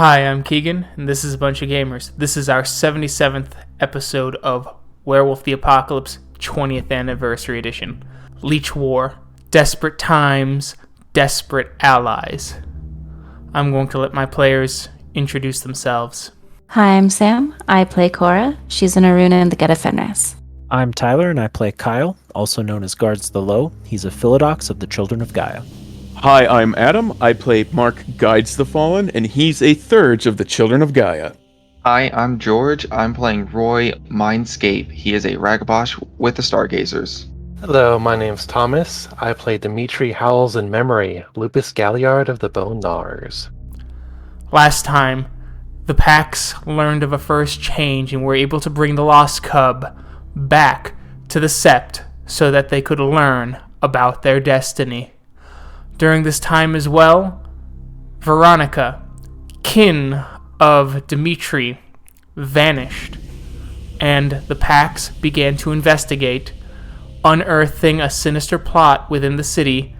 Hi, I'm Keegan, and this is a bunch of gamers. This is our 77th episode of Werewolf the Apocalypse 20th Anniversary Edition. Leech War, Desperate Times, Desperate Allies. I'm going to let my players introduce themselves. Hi, I'm Sam. I play Cora. She's an Aruna in the Get Fenris. I'm Tyler, and I play Kyle, also known as Guards the Low. He's a Philodox of the Children of Gaia. Hi, I'm Adam. I play Mark Guides the Fallen, and he's a Thurge of the Children of Gaia. Hi, I'm George. I'm playing Roy Mindscape. He is a Ragabosh with the Stargazers. Hello, my name's Thomas. I play Dimitri Howls-In-Memory, Lupus Galliard of the Bone Gnawers. Last time, the Pax learned of a first change and were able to bring the Lost Cub back to the Sept so that they could learn about their destiny. During this time as well, Veronica, kin of Dimitri, vanished, and the Pax began to investigate, unearthing a sinister plot within the city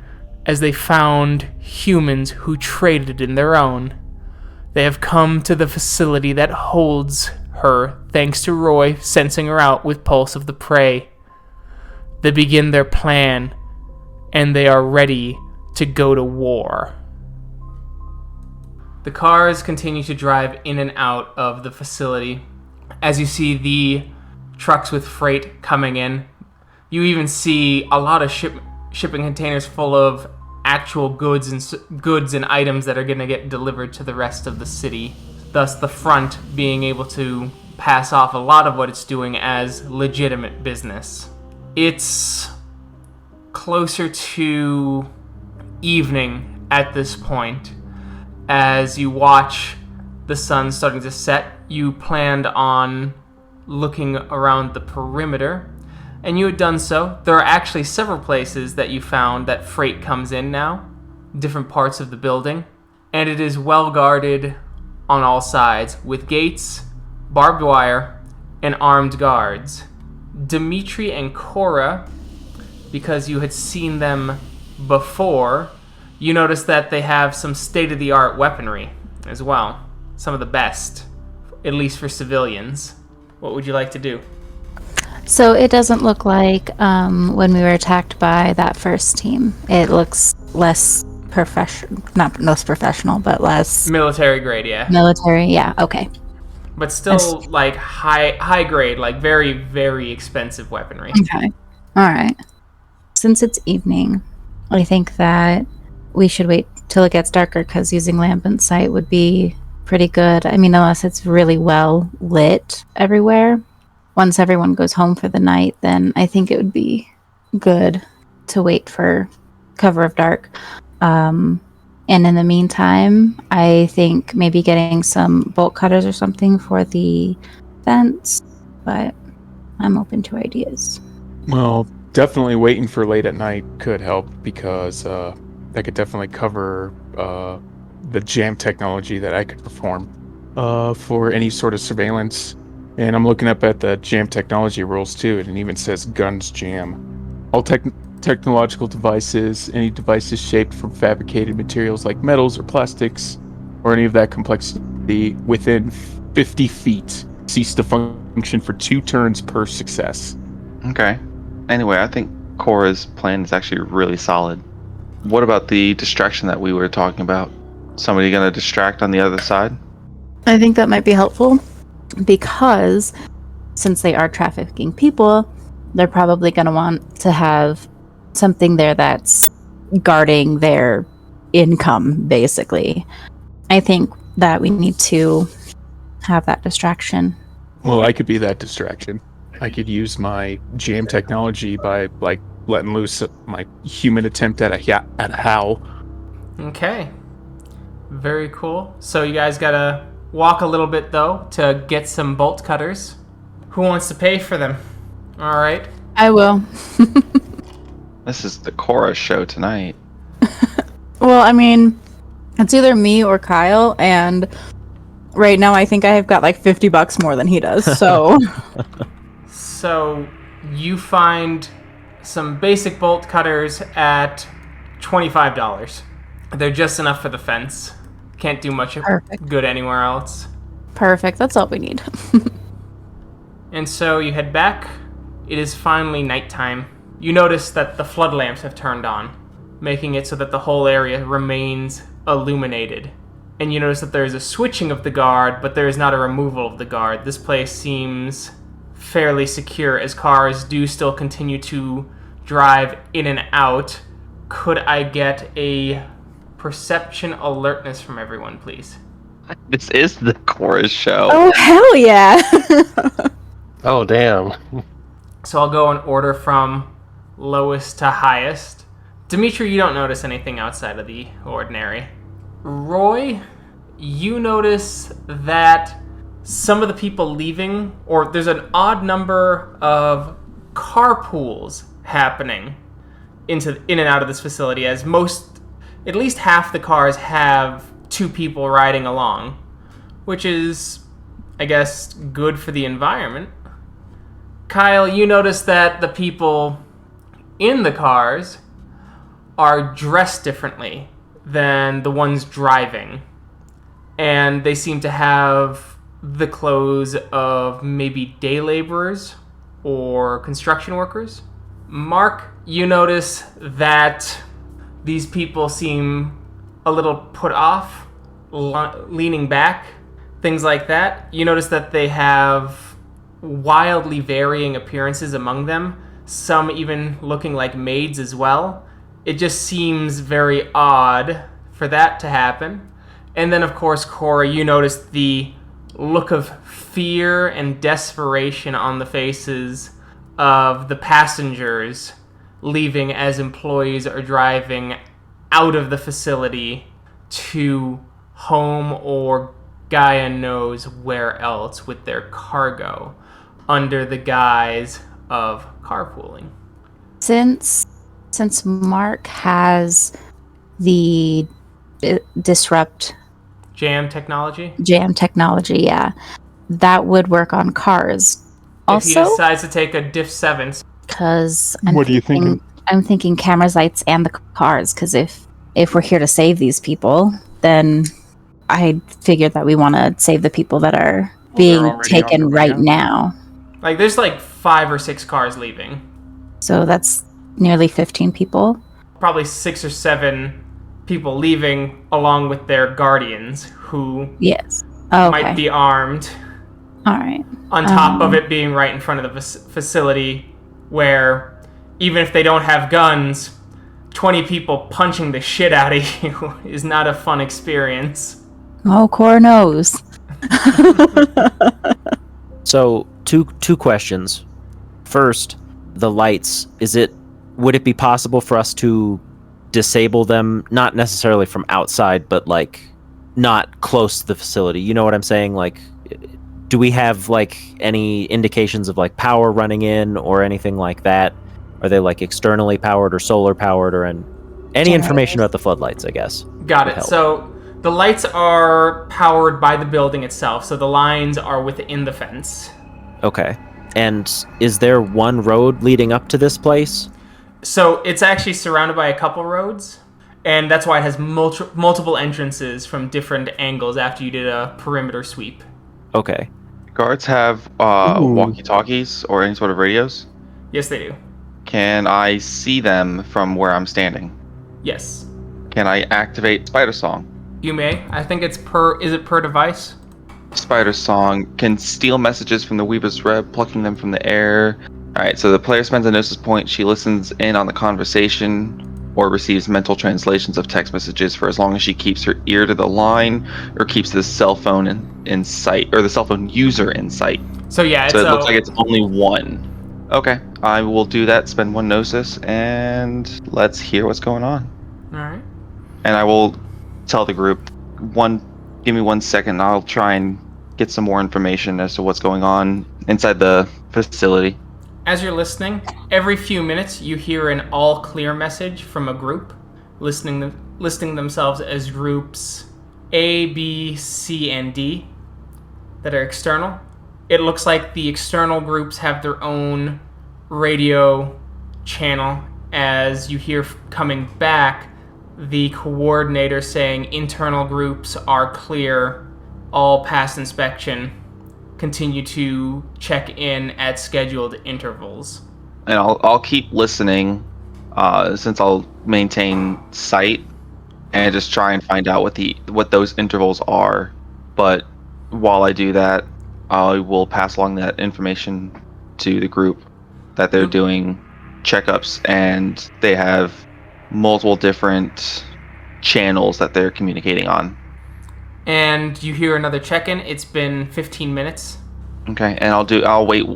as they found humans who traded in their own. They have come to the facility that holds her, thanks to Roy sensing her out with Pulse of the Prey. They begin their plan, and they are ready to go to war. The cars continue to drive in and out of the facility as you see the trucks with freight coming in. You even see a lot of shipping containers full of actual goods and items that are going to get delivered to the rest of the city. Thus, the front being able to pass off a lot of what it's doing as legitimate business. It's closer to evening at this point. As you watch the sun starting to set, you planned on looking around the perimeter, and you had done so. There are actually several places that you found that freight comes in now, different parts of the building, and it is well guarded on all sides with gates, barbed wire, and armed guards. Dimitri and Cora, because you had seen them before, you notice that they have some state-of-the-art weaponry as well. Some of the best, at least for civilians. What would you like to do? So it doesn't look like when we were attacked by that first team. It looks less not less professional, but less military grade, yeah. Military, yeah, okay. But still like high grade, like very, very expensive weaponry. Okay. Alright. Since it's evening, I think that we should wait till it gets darker, because using lamp and sight would be pretty good. I mean, unless it's really well lit everywhere. Once everyone goes home for the night, then I think it would be good to wait for cover of dark. And in the meantime, I think maybe getting some bolt cutters or something for the fence, but I'm open to ideas. Well, definitely waiting for late at night could help, because that could definitely cover the jam technology that I could perform for any sort of surveillance. And I'm looking up at the jam technology rules too, and it even says guns jam. All technological devices, any devices shaped from fabricated materials like metals or plastics, or any of that complexity within 50 feet, cease to function for 2 turns per success. Okay. Anyway, I think Cora's plan is actually really solid. What about the distraction that we were talking about? Somebody gonna distract on the other side? I think that might be helpful, because since they are trafficking people, they're probably going to want to have something there that's guarding their income, basically. I think that we need to have that distraction. Well, I could be that distraction. I could use my jam technology by letting loose my human attempt at a howl. Okay. Very cool. So you guys gotta walk a little bit, though, to get some bolt cutters. Who wants to pay for them? All right. I will. This is the Cora show tonight. Well, I mean, it's either me or Kyle, and right now I think I have got like $50 more than he does, so... So you find some basic bolt cutters at $25. They're just enough for the fence. Can't do much Perfect. good anywhere else. Perfect. That's all we need. And so you head back. It is finally nighttime. You notice that the flood lamps have turned on, making it so that the whole area remains illuminated. And you notice that there is a switching of the guard, but there is not a removal of the guard. This place seems fairly secure as cars do still continue to drive in and out. Could I get a perception alertness from everyone, please? This is the chorus show. Oh, hell yeah. Oh, damn. So I'll go in order from lowest to highest. Dimitri, you don't notice anything outside of the ordinary. Roy, you notice that some of the people leaving, or there's an odd number of carpools happening in and out of this facility, as at least half the cars have two people riding along, which is, I guess, good for the environment. Kyle, you notice that the people in the cars are dressed differently than the ones driving. And they seem to have the clothes of maybe day laborers or construction workers. Mark, you notice that these people seem a little put off, leaning back, things like that. You notice that they have wildly varying appearances among them, some even looking like maids as well. It just seems very odd for that to happen. And then, of course, Cora, you notice the look of fear and desperation on the faces of the passengers leaving as employees are driving out of the facility to home or Gaia knows where else with their cargo under the guise of carpooling. Since Mark has the disrupt Jam technology? jam technology, yeah, that would work on cars. If he Also, decides to take a diff 7. because What are you thinking? I'm thinking cameras, lights, and the cars. Because if we're here to save these people, then I figured that we want to save the people that are being already taken on the right way now. Like, there's like 5 or 6 cars leaving. So that's nearly 15 people. Probably 6 or 7 people leaving along with their guardians who Yes. Okay. might be armed. All right. On top of it being right in front of the facility where even if they don't have guns, 20 people punching the shit out of you is not a fun experience. Oh, Cora knows. So two questions. First, the lights. Would it be possible for us to disable them, not necessarily from outside, but like not close to the facility? You know what I'm saying? Like, do we have like any indications of like power running in or anything like that? Are they like externally powered or solar powered or any information about the floodlights, I guess? Got would it. help. So the lights are powered by the building itself, so the lines are within the fence. Okay. And is there one road leading up to this place? So it's actually surrounded by a couple roads, and that's why it has multiple entrances from different angles after you did a perimeter sweep. Okay. Guards have Ooh. walkie-talkies or any sort of radios. Yes, they do. Can I see them from where I'm standing? Yes. Can I activate Spider Song? You may. I think it's per device? Spider Song can steal messages from the Weaver's Reb, plucking them from the air. Alright, so the player spends a gnosis point. She listens in on the conversation or receives mental translations of text messages for as long as she keeps her ear to the line or keeps the cell phone in sight, or the cell phone user in sight. So yeah, So it looks like it's only one. Okay, I will do that, spend one gnosis, and let's hear what's going on. Alright. And I will tell the group, give me 1 second, I'll try and get some more information as to what's going on inside the facility. As you're listening, every few minutes you hear an all clear message from a group, listing themselves as groups A, B, C, and D that are external. It looks like the external groups have their own radio channel as you hear coming back the coordinator saying internal groups are clear, all past inspection. Continue to check in at scheduled intervals. And I'll keep listening, since I'll maintain sight, and just try and find out what those intervals are. But while I do that, I will pass along that information to the group that they're doing checkups, and they have multiple different channels that they're communicating on. And you hear another check-in. It's been 15 minutes. Okay, and I'll wait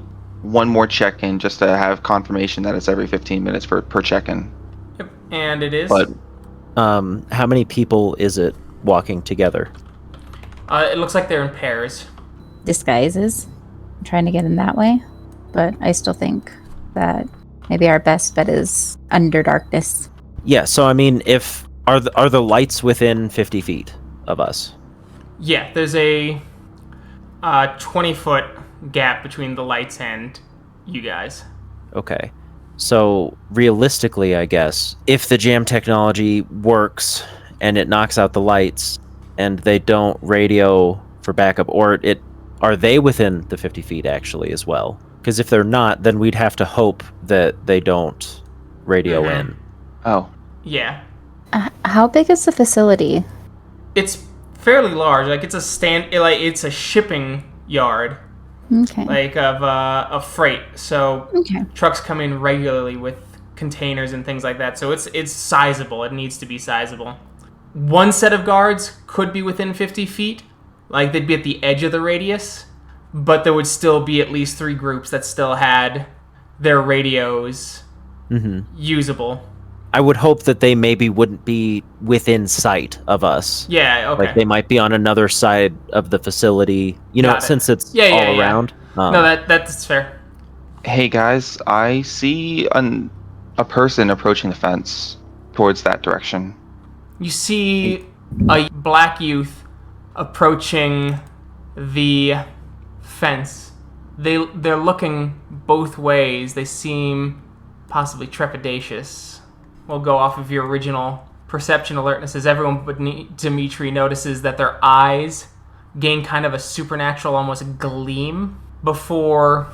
one more check-in just to have confirmation that it's every 15 minutes per check-in. Yep, and it is. But how many people is it walking together? It looks like they're in pairs. Disguises. I'm trying to get in that way, but I still think that maybe our best bet is under darkness. Yeah, so I mean, are the lights within 50 feet of us? Yeah, there's a 20-foot gap between the lights and you guys. Okay. So realistically, I guess, if the jam technology works and it knocks out the lights and they don't radio for backup, are they within the 50 feet actually as well? Because if they're not, then we'd have to hope that they don't radio in. Oh. Yeah. How big is the facility? It's fairly large. Like it's a shipping yard. Okay. Like of freight. So Okay. trucks come in regularly with containers and things like that. So it's sizable. It needs to be sizable. One set of guards could be within 50 feet. Like they'd be at the edge of the radius. But there would still be at least 3 groups that still had their radios usable. I would hope that they maybe wouldn't be within sight of us. Yeah, okay. Like they might be on another side of the facility, since it's all around. No, that's fair. Hey guys, I see a person approaching the fence towards that direction. You see a black youth approaching the fence. They're looking both ways. They seem possibly trepidatious. We'll go off of your original perception alertness as everyone but Dimitri notices that their eyes gain kind of a supernatural almost gleam before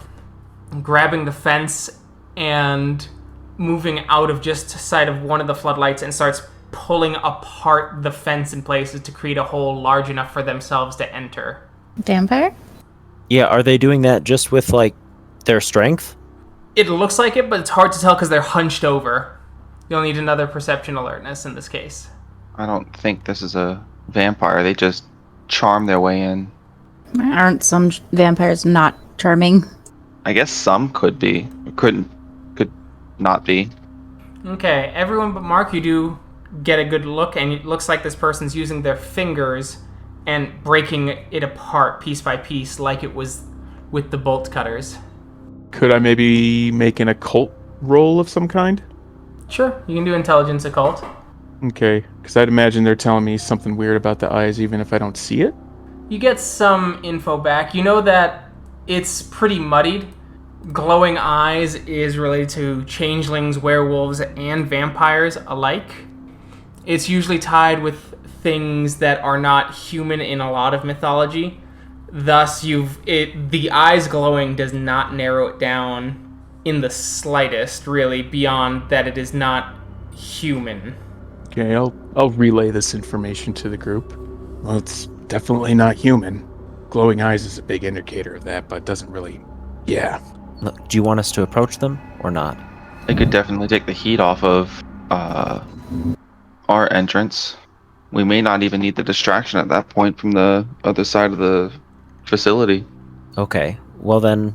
grabbing the fence and moving out of just sight of one of the floodlights and starts pulling apart the fence in places to create a hole large enough for themselves to enter. Vampire? Yeah, are they doing that just with, their strength? It looks like it, but it's hard to tell because they're hunched over. You'll need another perception alertness in this case. I don't think this is a vampire. They just charm their way in. Aren't some vampires not charming? I guess some could be. Could not be. Okay, everyone but Mark, you do get a good look, and it looks like this person's using their fingers and breaking it apart piece by piece like it was with the bolt cutters. Could I maybe make an occult roll of some kind? Sure, you can do intelligence occult. Okay, because I'd imagine they're telling me something weird about the eyes even if I don't see it. You get some info back. You know that it's pretty muddied. Glowing eyes is related to changelings, werewolves, and vampires alike. It's usually tied with things that are not human in a lot of mythology. Thus, the eyes glowing does not narrow it down in the slightest, really, beyond that it is not human. Okay, I'll relay this information to the group. Well, it's definitely not human. Glowing eyes is a big indicator of that, but it doesn't really... Yeah. Look, do you want us to approach them or not? It could definitely take the heat off of our entrance. We may not even need the distraction at that point from the other side of the facility. Okay, well then,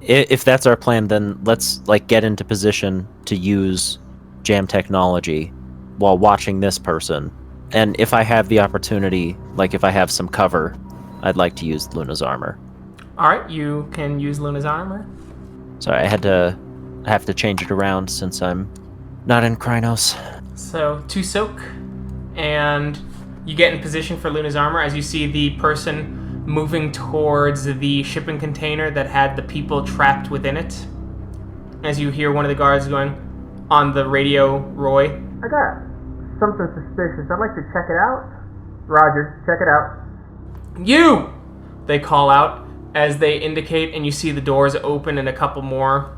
if that's our plan, then let's get into position to use jam technology while watching this person. And if I have the opportunity, if I have some cover, I'd like to use Luna's armor. Alright, you can use Luna's armor. Sorry, I have to change it around since I'm not in Krynos. So, 2 soak, and you get in position for Luna's armor as you see the person moving towards the shipping container that had the people trapped within it. As you hear one of the guards going on the radio, Roy, I got something suspicious. I'd like to check it out. Roger, check it out. You! They call out as they indicate, and you see the doors open and a couple more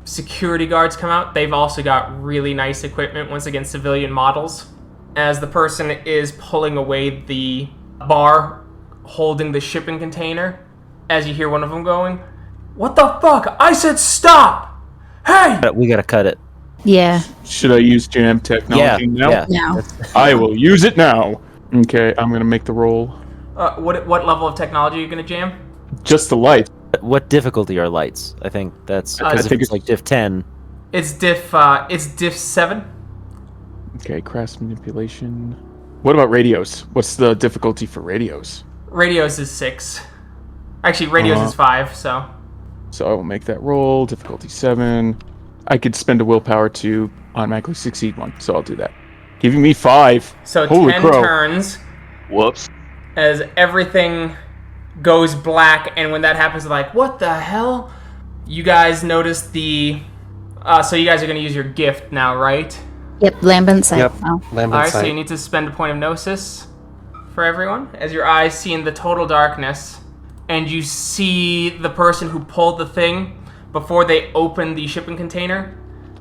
security guards come out. They've also got really nice equipment, once again, civilian models. As the person is pulling away the bar holding the shipping container, as you hear one of them going, "What the fuck? I said stop! Hey!" We gotta cut it. Yeah. Should I use jam technology now? Yeah. No. I will use it now. Okay, I'm gonna make the roll. What level of technology are you gonna jam? Just the light. What difficulty are lights? I think that's I because if think it's like diff 10. It's diff 7. Okay, crass manipulation. What about radios? What's the difficulty for radios? Radios is 6. Actually, radios is 5, so. So I will make that roll. Difficulty 7. I could spend a willpower to automatically succeed one, so I'll do that. Giving me 5. So Holy 10 crow. turns Whoops. as everything goes black, and when that happens, they're like, what the hell? You guys notice the... so you guys are going to use your gift now, right? Yep, lambent sight. Yep. Oh. Lambent Alright, so sight. you need to spend a point of gnosis for everyone, as your eyes see in the total darkness, and you see the person who pulled the thing before they open the shipping container.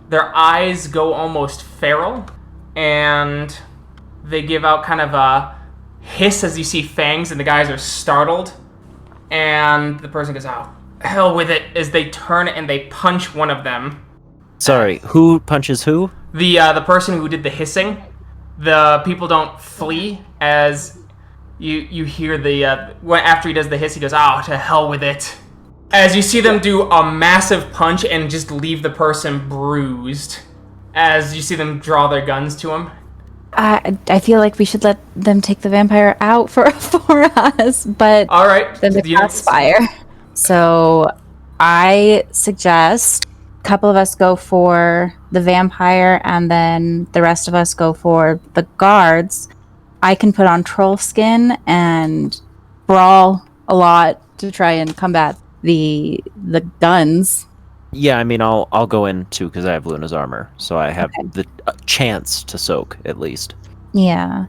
Their eyes go almost feral, and they give out kind of a hiss as you see fangs, and the guys are startled. And the person goes, "Oh, hell with it," as they turn and they punch one of them. Sorry, who punches who? The person who did the hissing. The people don't flee as you hear the after he does the hiss, he goes, "Oh, to hell with it." As you see them do a massive punch and just leave the person bruised. As you see them draw their guns to him. I feel like we should let them take the vampire out for us, but All right. then the you know- cast fire. So I suggest a couple of us go for the vampire, and then the rest of us go for the guards. I can put on troll skin and brawl a lot to try and combat the guns. Yeah, I mean, I'll go in too because I have Luna's armor, so I have the chance to soak at least. Yeah.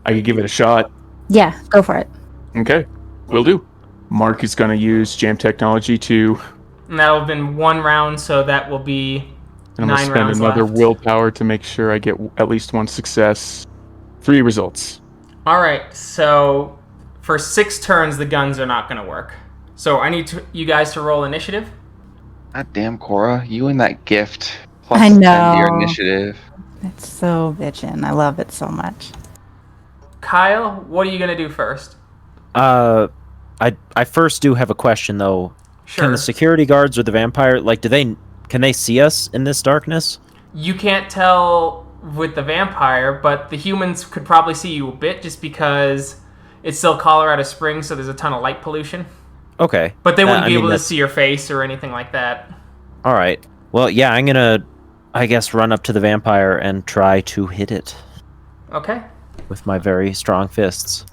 I could give it a shot. Yeah, go for it. Okay, will do. Mark is going to use jam technology to... And that'll have been 1 round, so that will be And I'm 9 going to spend rounds another left. willpower to make sure I get at least 1 success. 3 results. All right, so for 6 turns, the guns are not going to work. So I need you guys to roll initiative. God damn, Cora, you and that gift. Plus I 10 to know. your initiative. It's so bitchin'. I love it so much. Kyle, what are you going to do first? I first do have a question though. Sure. Can the security guards or the vampire can they see us in this darkness? You can't tell with the vampire, but the humans could probably see you a bit just because it's still Colorado Springs, so there's a ton of light pollution. Okay. But they wouldn't I be mean, able to that's- see your face or anything like that. All right. Well, yeah, I'm gonna, I guess, run up to the vampire and try to hit it Okay. with my very strong fists.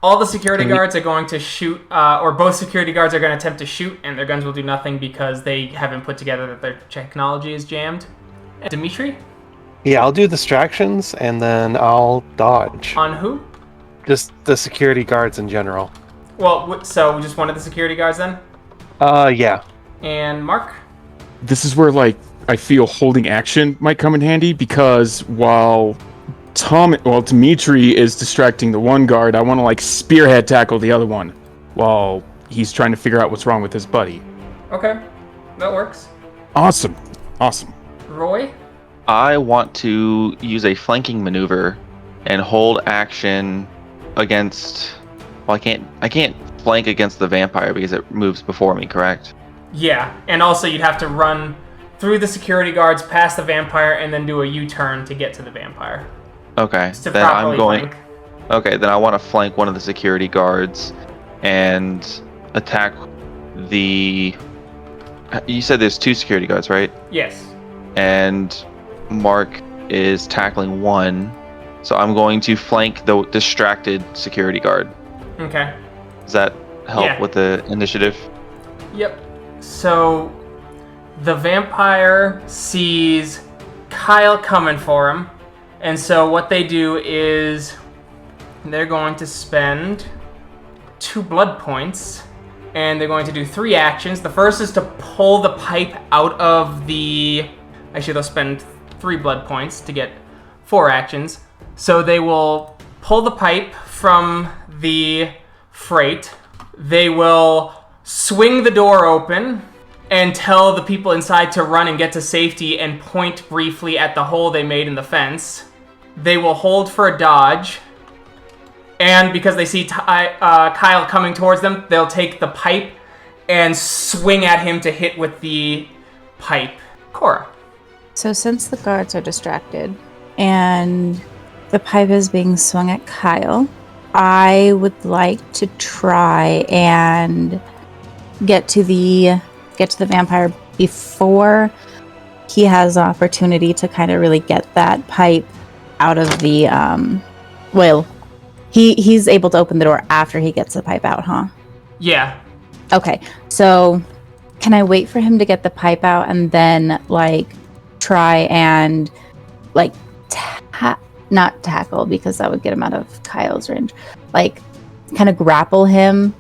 All the security guards are going to shoot, or both security guards are going to attempt to shoot, and their guns will do nothing because they haven't put together that their technology is jammed. Dimitri? Yeah, I'll do distractions and then I'll dodge. On who? Just the security guards in general. Well, so just one of the security guards then? Yeah. And Mark? This is where, like, I feel holding action might come in handy, because while Dimitri is distracting the one guard, I want to, like, spearhead tackle the other one while he's trying to figure out what's wrong with his buddy. Okay. That works. Awesome. Roy? I want to use a flanking maneuver and hold action against... Well, I can't flank against the vampire because it moves before me, correct? Yeah, and also you'd have to run through the security guards, past the vampire, and then do a U-turn to get to the vampire. Okay, Just to then properly I'm going... flank. Okay, then I want to flank one of the security guards and attack the... You said there's 2 security guards, right? Yes. And Mark is tackling one, so I'm going to flank the distracted security guard. Okay. Does that help Yeah. with the initiative? Yep. So the vampire sees Kyle coming for him, And so what they do is they're going to spend 2 blood points, and they're going to do 3 actions. The first is to pull the pipe out of the... Actually, they'll spend 3 blood points to get 4 actions. So they will pull the pipe from the freight. They will swing the door open and tell the people inside to run and get to safety and point briefly at the hole they made in the fence. They will hold for a dodge. And because they see Kyle coming towards them, they'll take the pipe and swing at him to hit with the pipe. Cora. So since the guards are distracted and the pipe is being swung at Kyle, I would like to try and get to the vampire before he has an opportunity to kind of really get that pipe out of the he's able to open the door after he gets the pipe out, huh? Yeah. Okay. So can I wait for him to get the pipe out and then try and not tackle, because that would get him out of Kyle's range, kind of grapple him?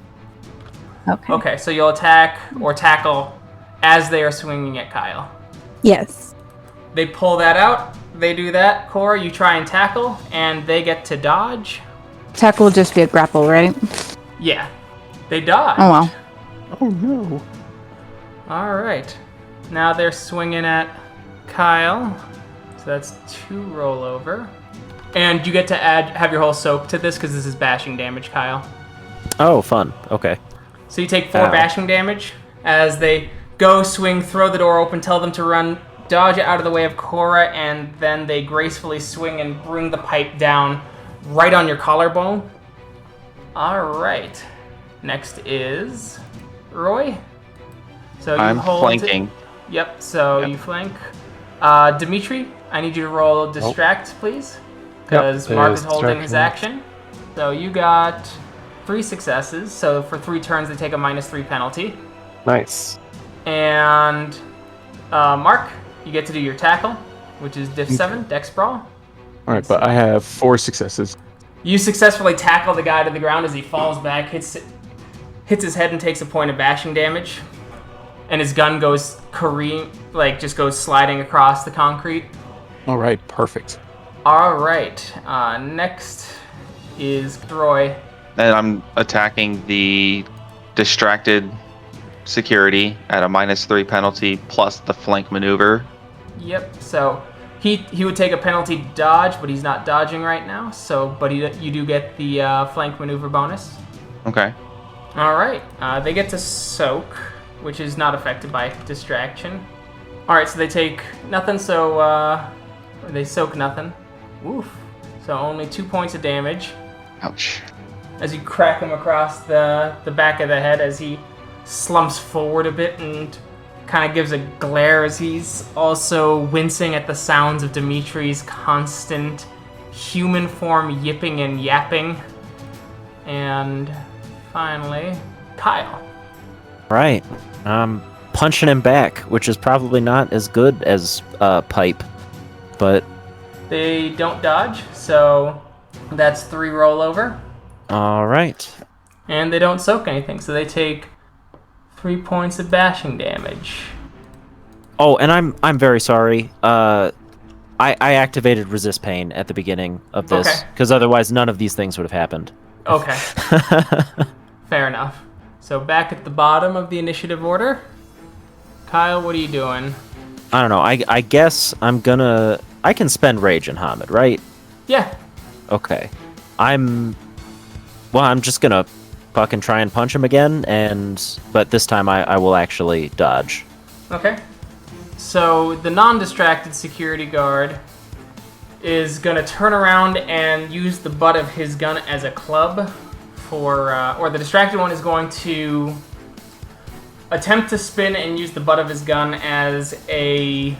Okay, so you'll attack or tackle as they are swinging at Kyle. Yes. They pull that out. They do that. Cora, you try and tackle, and they get to dodge. Tackle will just be a grapple, right? Yeah. They dodge. Oh, well. Oh, no. All right. Now they're swinging at Kyle. So that's 2 rollover. And you get to have your whole soak to this because this is bashing damage, Kyle. Oh, fun. Okay. So you take 4 bashing damage as they go, swing, throw the door open, tell them to run, dodge out of the way of Cora, and then they gracefully swing and bring the pipe down right on your collarbone. All right. Next is Roy. So you I'm hold flanking. Yep, so Yep. you flank. Dimitri, I need you to roll Distract, please. Because Yep, Mark it is is holding his distraction. action. So you got 3 successes. So for 3 turns, they take a -3 penalty. Nice. And Mark, you get to do your tackle, which is Diff 7, Dex Brawl. All right, but I have 4 successes. You successfully tackle the guy to the ground as he falls back, hits his head and takes a point of bashing damage. And his gun goes just goes sliding across the concrete. All right, perfect. All right. Next is Roy. And I'm attacking the distracted security at a -3 penalty plus the flank maneuver. Yep. So he would take a penalty dodge, but he's not dodging right now. So, but you do get the flank maneuver bonus. Okay. All right. They get to soak, which is not affected by distraction. All right. So they take nothing. So they soak nothing. Woof. So only 2 points of damage Ouch. as you crack him across the back of the head as he slumps forward a bit and kind of gives a glare as he's also wincing at the sounds of Dimitri's constant human form yipping and yapping. And finally, Kyle. Right. Punching him back, which is probably not as good as pipe, but They don't dodge, so that's 3 rollover. all right. And they don't soak anything, so they take 3 points of bashing damage. Oh, and I'm very sorry. I activated resist pain at the beginning of this Okay. because otherwise none of these things would have happened. Okay, fair enough. So back at the bottom of the initiative order, Kyle, what are you doing? I don't know. I guess I can spend rage in Hamid, right? Yeah, Okay. I'm just gonna fucking try and punch him again, but this time I will actually dodge. okay. So the non-distracted security guard is gonna turn around and use the butt of his gun as a club or the distracted one is going to attempt to spin and use the butt of his gun as a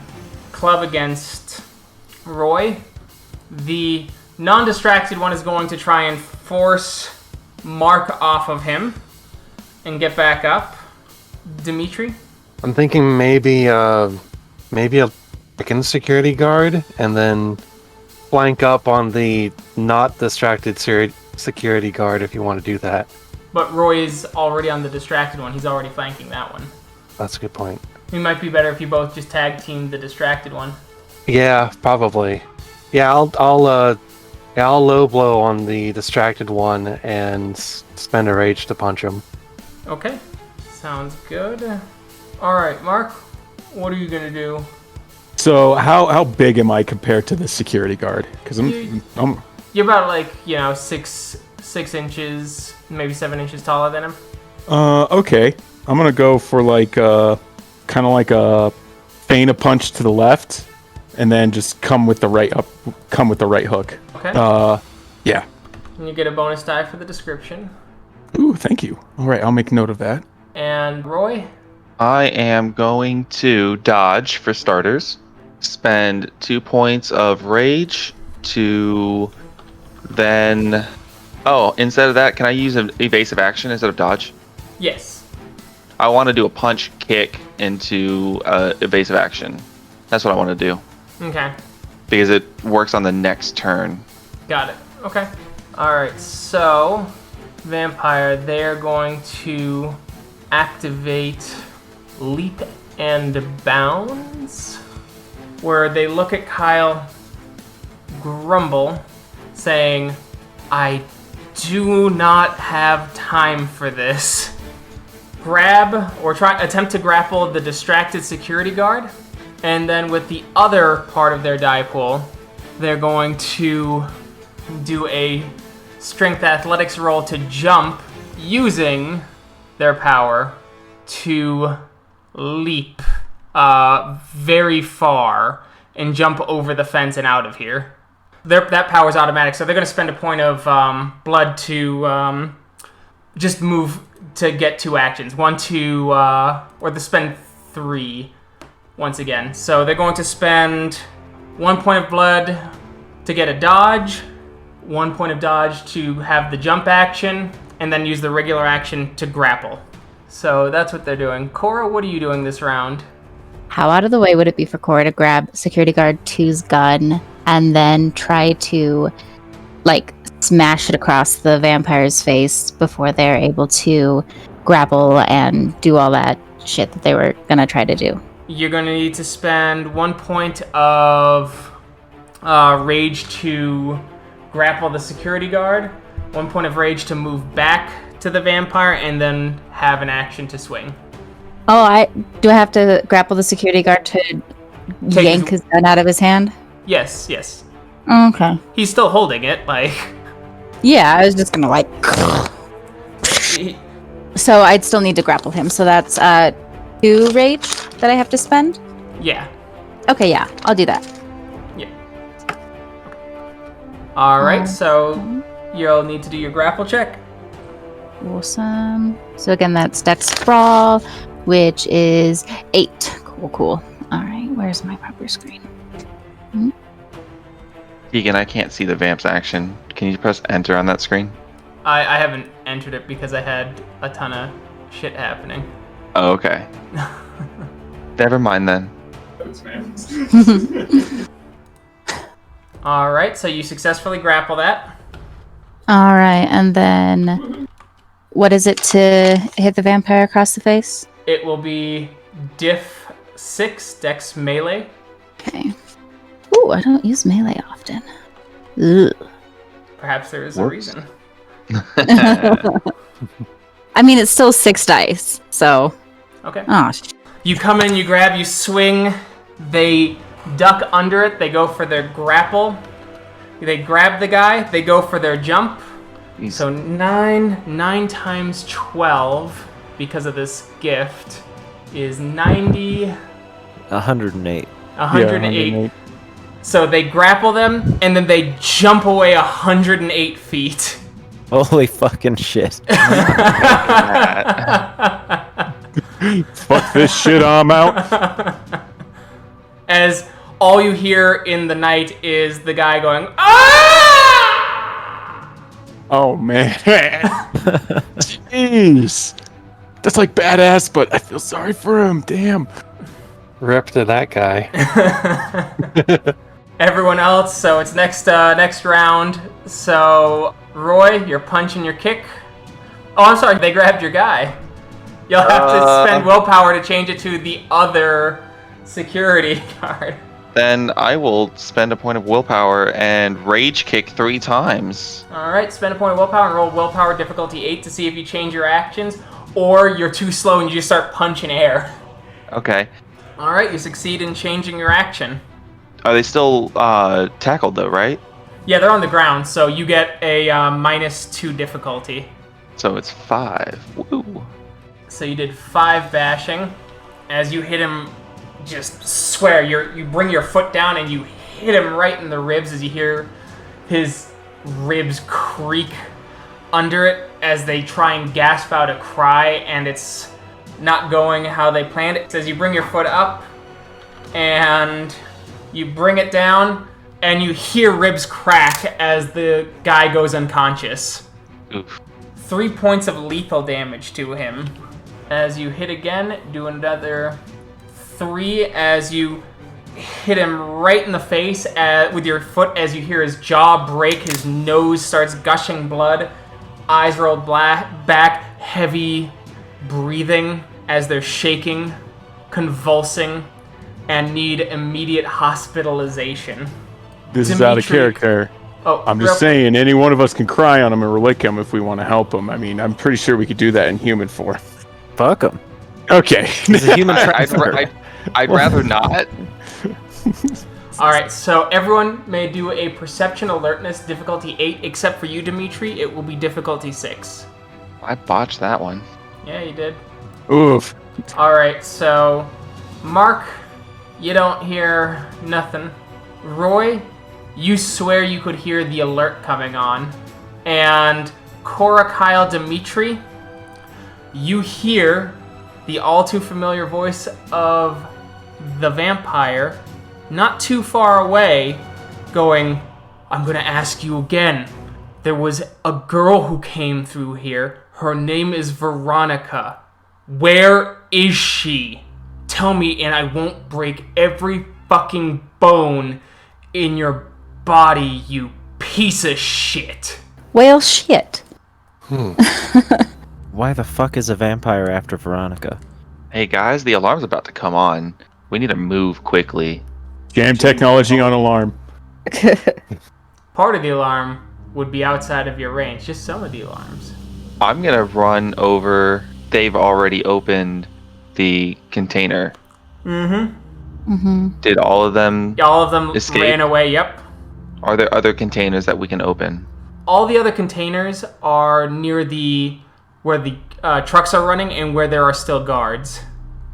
club against Roy. The non-distracted one is going to try and force Mark off of him and get back up. Dimitri? I'm thinking maybe a second security guard, and then flank up on the not distracted security guard if you want to do that. But Roy's already on the distracted one. He's already flanking that one. That's a good point. It might be better if you both just tag team the distracted one. Yeah, probably. Yeah, I'll low blow on the distracted one and spend a rage to punch him. Okay, sounds good. All right, Mark, what are you gonna do? So how big am I compared to the security guard? Because I'm You're about like 6 inches, maybe 7 inches taller than him. okay. I'm gonna go for like kind of like a feint a punch to the left, and then just come with the right hook. Okay. Yeah. And you get a bonus die for the description. Ooh, thank you. All right, I'll make note of that. And Roy? I am going to dodge for starters. Spend 2 points of rage to then. Oh, instead of that, can I use an evasive action instead of dodge? Yes. I want to do a punch kick into evasive action. That's what I want to do Okay. because it works on the next turn. Got it. Okay. Alright, so Vampire, they're going to activate Leap and Bounds, where they look at Kyle, grumble, saying, I do not have time for this. Grab or attempt to grapple the distracted security guard, and then with the other part of their die pool, they're going to do a strength athletics roll to jump using their power to leap very far and jump over the fence and out of here. That power is automatic, so they're going to spend a point of blood to just move to get 2 actions. Or to spend 3 once again. So they're going to spend 1 point of blood to get a dodge, 1 point of dodge to have the jump action, and then use the regular action to grapple. So that's what they're doing. Cora, what are you doing this round? How out of the way would it be for Cora to grab Security Guard 2's gun and then try to, like, smash it across the vampire's face before they're able to grapple and do all that shit that they were gonna try to do? You're gonna need to spend 1 point of rage to grapple the security guard, 1 point of rage to move back to the vampire, and then have an action to swing. Oh, do I have to grapple the security guard to yank his gun out of his hand? Yes. Okay. He's still holding it, like... Yeah, I was just gonna like... So I'd still need to grapple him, so that's 2 rage that I have to spend? Yeah. Okay, yeah, I'll do that. Alright, so you'll need to do your grapple check. Awesome. So again, that's Dex Brawl, which is 8. Cool. Alright, where's my proper screen? Keegan, I can't see the vamp's action. Can you press enter on that screen? I haven't entered it because I had a ton of shit happening. Oh, okay. Never mind then. Alright, so you successfully grapple that. Alright, and then what is it to hit the vampire across the face? It will be Diff 6, Dex Melee. Okay. Ooh, I don't use melee often. Ugh. Perhaps there is a reason. I mean, it's still 6 dice, so... Okay. Oh, You come in, you grab, you swing, they duck under it, they go for their grapple. They grab the guy, they go for their jump. So 9 times 12, because of this gift, is 90... 108. 108. So they grapple them, and then they jump away 108 feet. Holy fucking shit. Fuck this shit, I'm out. As all you hear in the night is the guy going, ah! Oh, man. Jeez. That's like badass, but I feel sorry for him. Damn. Rip to that guy. everyone else. So it's next round. So Roy, your punch and your kick. Oh, I'm sorry. They grabbed your guy. You'll have to spend willpower to change it to the other security guard. Then I will spend a point of willpower and rage kick 3 times. All right, spend a point of willpower and roll willpower difficulty 8 to see if you change your actions, or you're too slow and you just start punching air. Okay. All right, you succeed in changing your action. Are they still tackled though, right? Yeah, they're on the ground, so you get a -2 difficulty. So it's 5. Woo. So you did 5 bashing. As you hit him, just swear, you bring your foot down and you hit him right in the ribs as you hear his ribs creak under it as they try and gasp out a cry, and it's not going how they planned it. As you bring your foot up and you bring it down and you hear ribs crack as the guy goes unconscious. Oof. 3 points of lethal damage to him. As you hit again, do another 3 as you hit him right in the face with your foot as you hear his jaw break, his nose starts gushing blood, eyes rolled back, heavy breathing as they're shaking, convulsing, and need immediate hospitalization. This is out of Dimitri. character. Oh, I'm just saying, any one of us can cry on him or lick him if we want to help him. I mean, I'm pretty sure we could do that in human form. Fuck him. Okay. He's a human trafficker. I'd rather not. Alright, so everyone may do a perception alertness difficulty 8, except for you, Dimitri. It will be difficulty 6. I botched that one. Yeah, you did. Oof. Alright, so Mark, you don't hear nothing. Roy, you swear you could hear the alert coming on. And Cora, Kyle, Dimitri, you hear the all too familiar voice of the vampire not too far away going, I'm gonna ask you again. There was a girl who came through here. Her name is Veronica. Where is she? Tell me and I won't break every fucking bone in your body, you piece of shit. Well, shit. Why the fuck is a vampire after Veronica? Hey guys, the alarm's about to come on. We need to move quickly. Jam technology on alarm. Part of the alarm would be outside of your range, just some of the alarms. I'm gonna run over. They've already opened the container. Did all of them All of them escape? ran away, yep. Are there other containers that we can open? All the other containers are near where the trucks are running and where there are still guards.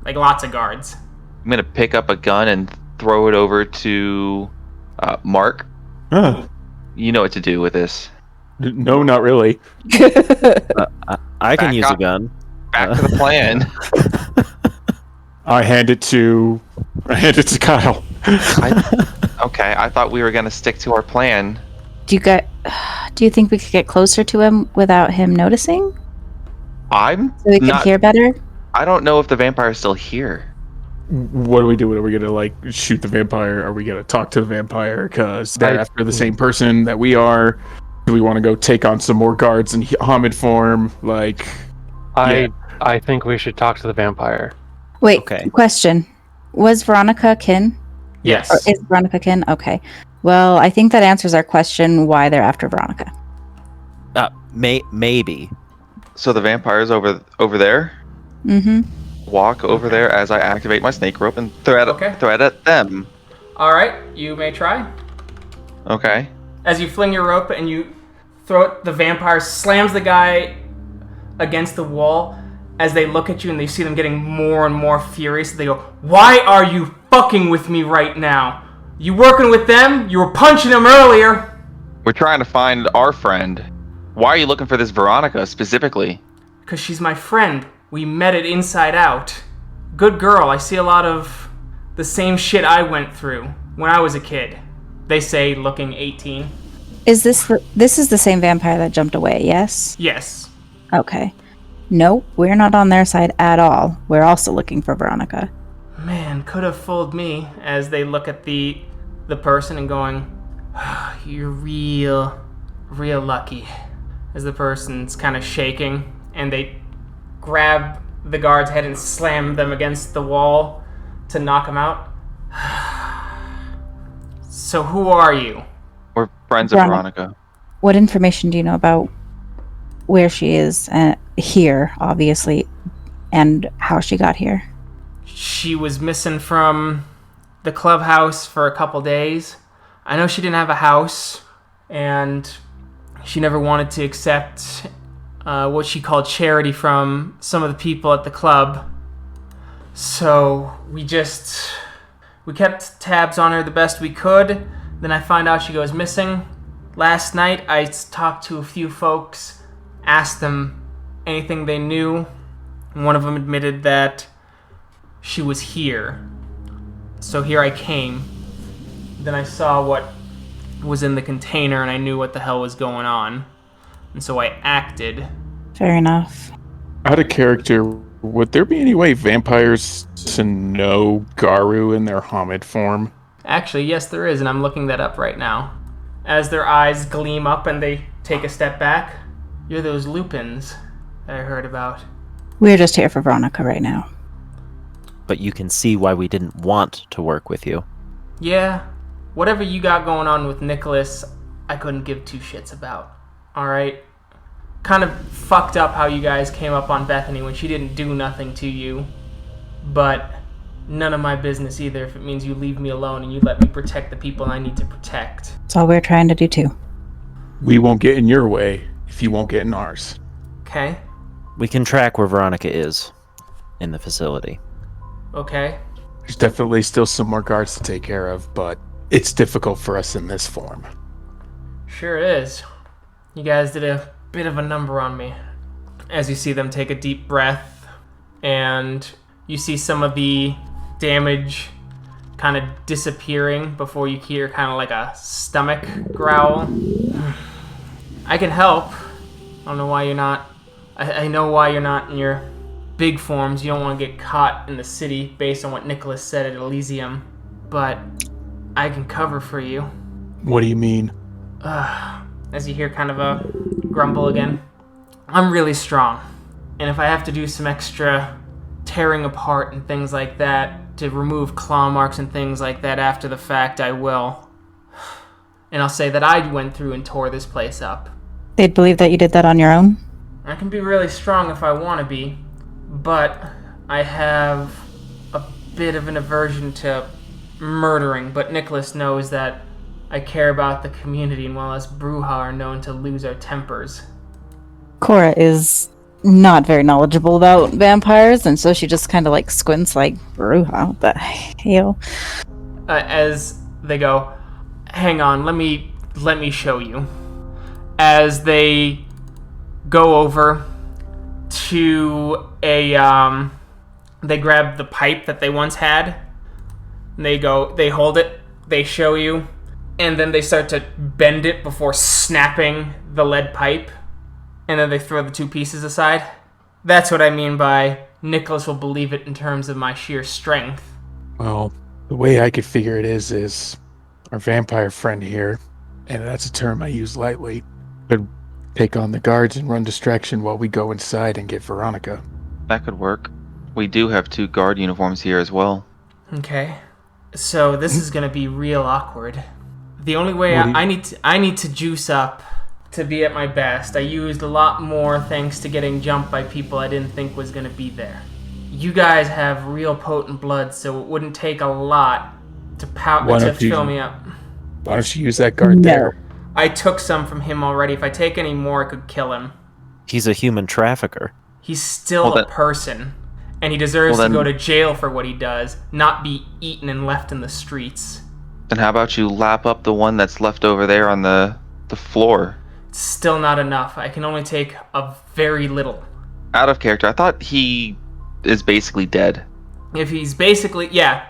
Like lots of guards. I'm gonna pick up a gun and throw it over to Mark. You know what to do with this. No, not really. I can Back use up. a gun. Back to the plan. I hand it to Kyle. Okay, I thought we were gonna stick to our plan. Do you think we could get closer to him without him noticing? I'm So we can not. hear better? I don't know if the vampire's still here. What do we do? Are we gonna like shoot the vampire? Are we gonna talk to the vampire because they're after the same person that we are? Do we want to go take on some more guards in Hamid form? Like, I think we should talk to the vampire. Wait, Okay. question. Was Veronica kin? Yes. Or is Veronica kin? Okay. Well, I think that answers our question why they're after Veronica. Maybe. So the vampire's over there. Mm-hmm. Walk over there as I activate my snake rope and thread at them. Alright, you may try. Okay. As you fling your rope and you throw it, the vampire slams the guy against the wall. As they look at you and they see them getting more and more furious, they go, why are you fucking with me right now? You working with them? You were punching them earlier. We're trying to find our friend. Why are you looking for this Veronica specifically? Because she's my friend. We met at Inside Out. Good girl. I see a lot of the same shit I went through when I was a kid. They say looking 18. Is this is the same vampire that jumped away, yes? Yes. Okay. Nope, we're not on their side at all. We're also looking for Veronica. Man, could have fooled me as they look at the the person and going, "You're real lucky," as the person's kind of shaking, and they grab the guard's head and slam them against the wall to knock him out. So who are you? We're friends of Veronica. What information do you know about where she is here, obviously, and how she got here? She was missing from the clubhouse for a couple days. I know she didn't have a house, and she never wanted to accept what she called charity from some of the people at the club. So we kept tabs on her the best we could. Then I find out she goes missing. Last night I talked to a few folks, asked them anything they knew. And one of them admitted that she was here. So here I came. Then I saw what was in the container and I knew what the hell was going on. And so I acted. Fair enough. Out of character, would there be any way vampires to know Garu in their Hamid form? Actually, yes there is, and I'm looking that up right now. As their eyes gleam up and they take a step back, you're those Lupins that I heard about. We're just here for Veronica right now. But you can see why we didn't want to work with you. Yeah, whatever you got going on with Nicholas, I couldn't give two shits about. Alright? Kind of fucked up how you guys came up on Bethany when she didn't do nothing to you. But none of my business either if it means you leave me alone and you let me protect the people I need to protect. That's all we're trying to do too. We won't get in your way if you won't get in ours. Okay? We can track where Veronica is in the facility. Okay. There's definitely still some more guards to take care of, but it's difficult for us in this form. Sure is. You guys did a bit of a number on me. As you see them take a deep breath, and you see some of the damage kind of disappearing before you hear kind of like a stomach growl. I can help. I don't know why you're not. I know why you're not in your big forms. You don't want to get caught in the city based on what Nicholas said at Elysium. But I can cover for you. What do you mean? As you hear kind of a grumble again. I'm really strong. And if I have to do some extra tearing apart and things like that to remove claw marks and things like that after the fact, I will. And I'll say that I went through and tore this place up. They'd believe that you did that on your own? I can be really strong if I want to be, but I have a bit of an aversion to murdering, but Nicholas knows that I care about the community, and while us Bruja are known to lose our tempers. Cora is not very knowledgeable about vampires, and so she just kind of like squints like, Bruja, what the hell? As they go, hang on, let me show you. As they go over to they grab the pipe that they once had, and they hold it, they show you, and then they start to bend it before snapping the lead pipe, and then they throw the two pieces aside. That's what I mean by Nicholas will believe it in terms of my sheer strength. Well, the way I could figure it is our vampire friend here, and that's a term I use lightly, could take on the guards and run distraction while we go inside and get Veronica. That could work. We do have 2 guard uniforms here as well. Okay. So this is gonna be real awkward. The only way I need to juice up to be at my best. I used a lot more thanks to getting jumped by people I didn't think was gonna be there. You guys have real potent blood, so it wouldn't take a lot to fill me up. Why don't you use that guard there? I took some from him already. If I take any more, I could kill him. He's a human trafficker. He's still a person, and he deserves to go to jail for what he does, not be eaten and left in the streets. Then how about you lap up the one that's left over there on the floor? It's still not enough. I can only take a very little. Out of character, I thought he is basically dead. If he's basically, yeah.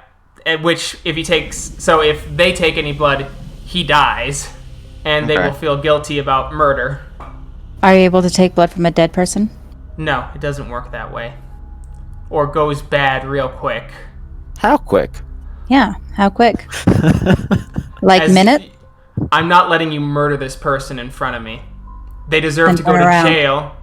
Which, if they take any blood, he dies. And they will feel guilty about murder. Are you able to take blood from a dead person? No, it doesn't work that way. Or goes bad real quick. How quick? Yeah, how quick? Like minute? I'm not letting you murder this person in front of me. They deserve And to go turn to around. jail.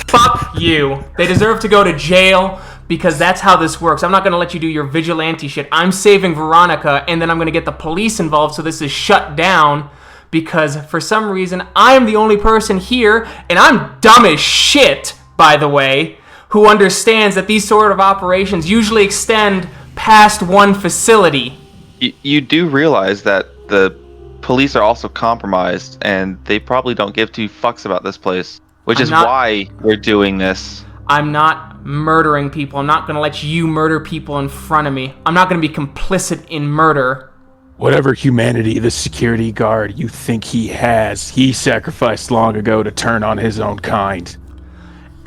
Fuck you. They deserve to go to jail because that's how this works. I'm not going to let you do your vigilante shit. I'm saving Veronica, and then I'm going to get the police involved so this is shut down because for some reason I'm the only person here, and I'm dumb as shit, by the way, who understands that these sort of operations usually extend past one facility. You do realize that the police are also compromised, and they probably don't give two fucks about this place, which is why we're doing this. I'm not murdering people. I'm not going to let you murder people in front of me. I'm not going to be complicit in murder. Whatever humanity the security guard you think he has, he sacrificed long ago to turn on his own kind.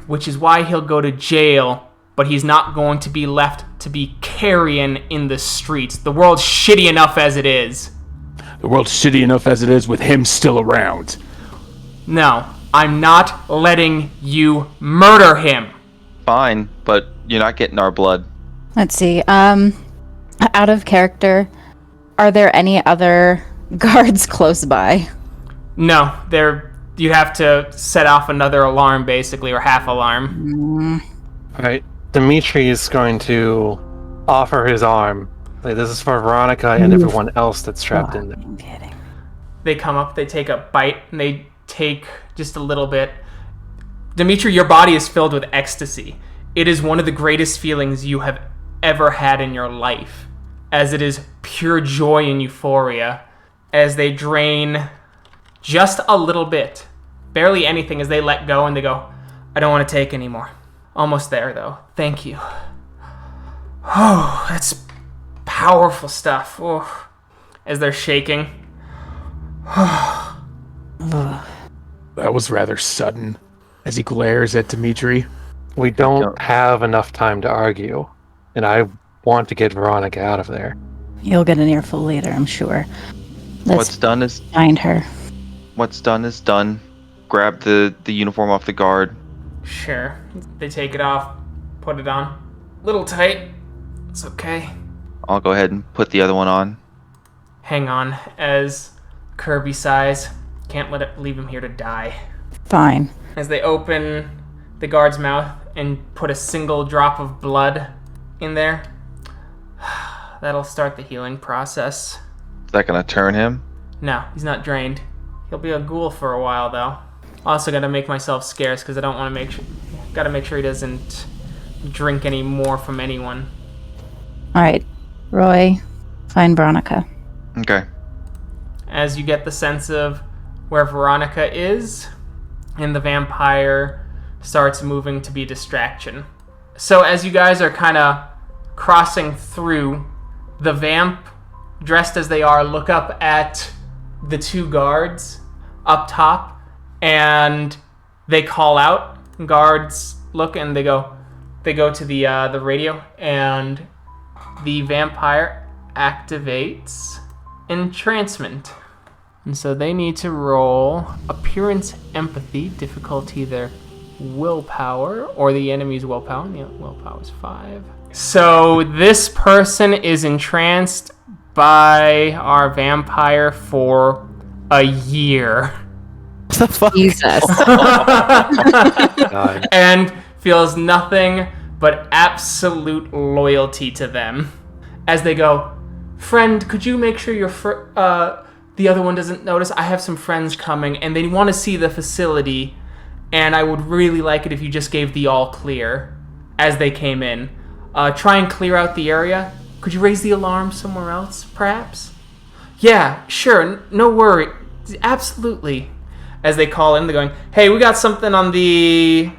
Which is why he'll go to jail, but he's not going to be left to be carrion in the streets. The world's shitty enough as it is. The world's shitty enough as it is with him still around. No, I'm not letting you murder him. Fine, but you're not getting our blood. Let's see. Out of character, are there any other guards close by? No, you'd have to set off another alarm, basically, or half alarm. Alright, Dimitri is going to offer his arm. Like, this is for Veronica and everyone else that's trapped in there. I'm kidding. They come up, they take a bite, and they take just a little bit. Dimitri, your body is filled with ecstasy. It is one of the greatest feelings you have ever had in your life, as it is pure joy and euphoria, as they drain just a little bit, barely anything, as they let go and they go, I don't want to take anymore. Almost there, though. Thank you. Oh, that's powerful stuff. Oh. As they're shaking. That was rather sudden. As he glares at Dimitri. We don't have enough time to argue, and I want to get Veronica out of there. You'll get an earful later, I'm sure. What's done is Find her. What's done is done. Grab the uniform off the guard. Sure. They take it off, put it on. Little tight. It's okay. I'll go ahead and put the other one on. Hang on, as Kirby sighs. Can't leave him here to die. Fine. As they open the guard's mouth and put a single drop of blood in there, that'll start the healing process. Is that gonna turn him? No, he's not drained. He'll be a ghoul for a while, though. Also gotta make myself scarce, because I don't want to gotta make sure he doesn't drink any more from anyone. Alright. Roy, find Veronica. Okay. As you get the sense of where Veronica is, and the vampire starts moving to be distraction. So as you guys are kind of crossing through, the vamp, dressed as they are, look up at the two guards up top, and they call out. Guards look and they go to the radio, and the vampire activates entrancement. And so they need to roll appearance empathy, difficulty their willpower, or the enemy's willpower. Yeah, willpower is 5. So this person is entranced by our vampire for a year. The fuck? Jesus. God. And feels nothing but absolute loyalty to them. As they go, friend, could you make sure the other one doesn't notice? I have some friends coming, and they want to see the facility, and I would really like it if you just gave the all clear as they came in. Try and clear out the area. Could you raise the alarm somewhere else, perhaps? Yeah, sure, no worry. Absolutely. As they call in, they're going, hey, we got something on the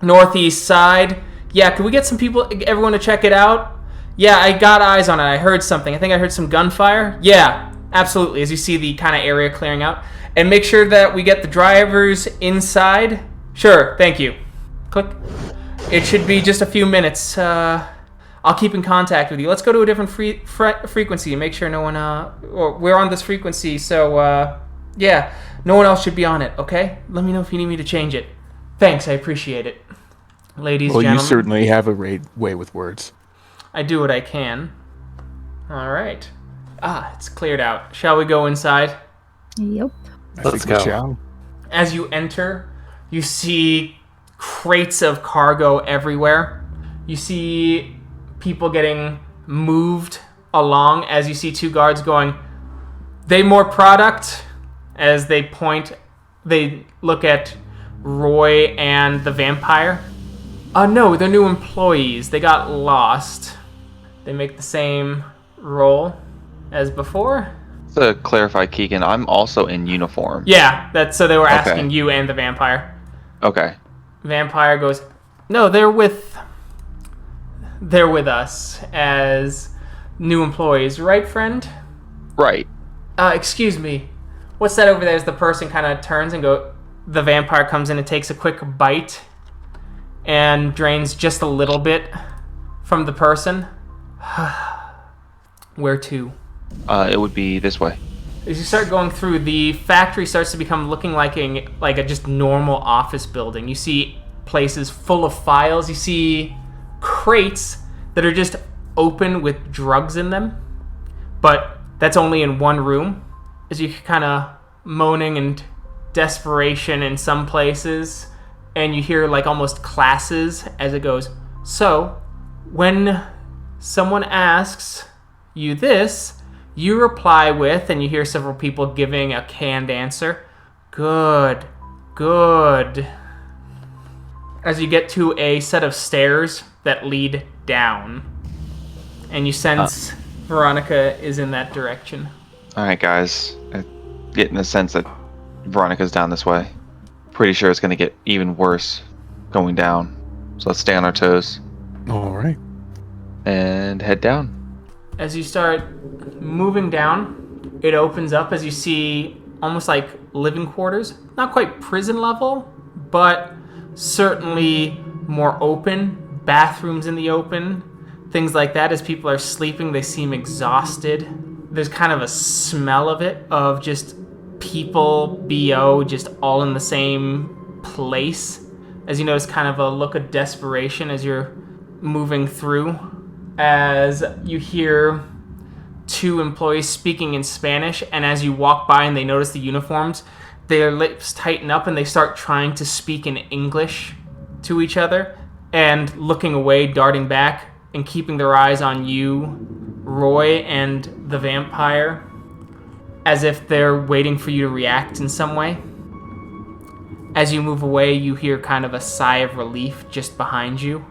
northeast side. Yeah, could we get some people, everyone to check it out? Yeah, I got eyes on it. I heard something. I think I heard some gunfire. Yeah, absolutely. As you see the kind of area clearing out. And make sure that we get the drivers inside. Sure, thank you. Click. It should be just a few minutes. I'll keep in contact with you. Let's go to a different frequency and make sure no one... we're on this frequency, so... yeah, no one else should be on it, okay? Let me know if you need me to change it. Thanks, I appreciate it. Ladies, Well, gentlemen. you certainly have a way with words. I do what I can. All right. It's cleared out. Shall we go inside? Yep. Let's go. Shall. As you enter, you see crates of cargo everywhere. You see people getting moved along as you see two guards going, "They more product?" As they look at Roy and the vampire. No, they're new employees. They got lost. They make the same roll as before. To clarify, Keegan, I'm also in uniform. Yeah, so they were asking Okay. you and the vampire. Okay. Vampire goes, "No, they're with us as new employees, right, friend?" Right. Excuse me. What's that over there? As the person kind of turns and the vampire comes in and takes a quick bite and drains just a little bit from the person. Where to? It would be this way. As you start going through, the factory starts to become looking like a just normal office building. You see places full of files. You see crates that are just open with drugs in them, but that's only in one room. As you kind of moaning and desperation in some places, and you hear like almost classes as it goes, "So, when someone asks you this, you reply with," and you hear several people giving a canned answer, "Good, good." As you get to a set of stairs that lead down, and you sense Veronica is in that direction. All right, guys. I'm getting the sense that Veronica's down this way. Pretty sure it's going to get even worse going down. So let's stay on our toes All right. and head down. As you start moving down, it opens up as you see almost like living quarters. Not quite prison level, but certainly more open. Bathrooms in the open, things like that. As people are sleeping, they seem exhausted. There's kind of a smell of it, of just people, BO, just all in the same place. As you notice kind of a look of desperation as you're moving through. As you hear two employees speaking in Spanish, and as you walk by and they notice the uniforms, their lips tighten up and they start trying to speak in English to each other, and looking away, darting back, and keeping their eyes on you, Roy, and the vampire, as if they're waiting for you to react in some way. As you move away, you hear kind of a sigh of relief just behind you,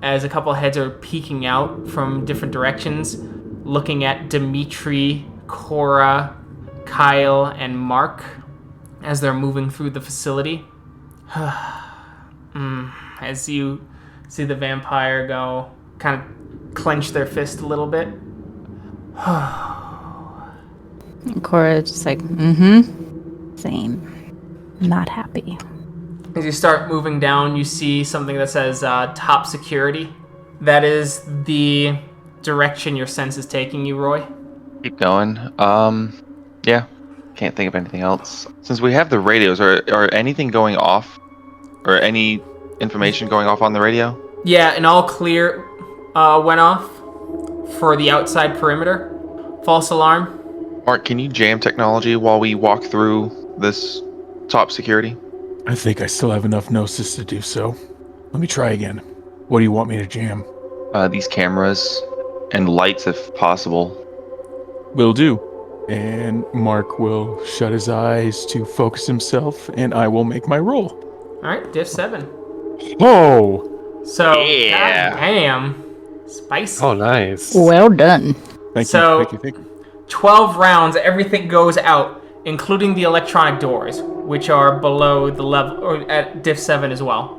as a couple heads are peeking out from different directions, looking at Dimitri, Cora, Kyle, and Mark as they're moving through the facility. As you see the vampire go, kind of clench their fist a little bit. And Cora just like, same. Not happy. As you start moving down, you see something that says top security. That is the direction your sense is taking you, Roy. Keep going. Yeah. Can't think of anything else. Since we have the radios, are anything going off? Or any information going off on the radio? Yeah, an all clear went off for the outside perimeter. False alarm. Mark, can you jam technology while we walk through this top security? I think I still have enough gnosis to do so. Let me try again. What do you want me to jam? These cameras and lights if possible. Will do. And Mark will shut his eyes to focus himself, and I will make my roll. Alright, diff 7. Oh! So, Yeah. goddamn. Spicy. Oh, nice. Well done. Thank So- you. 12 rounds, everything goes out, including the electronic doors, which are below the level, or at diff 7 as well.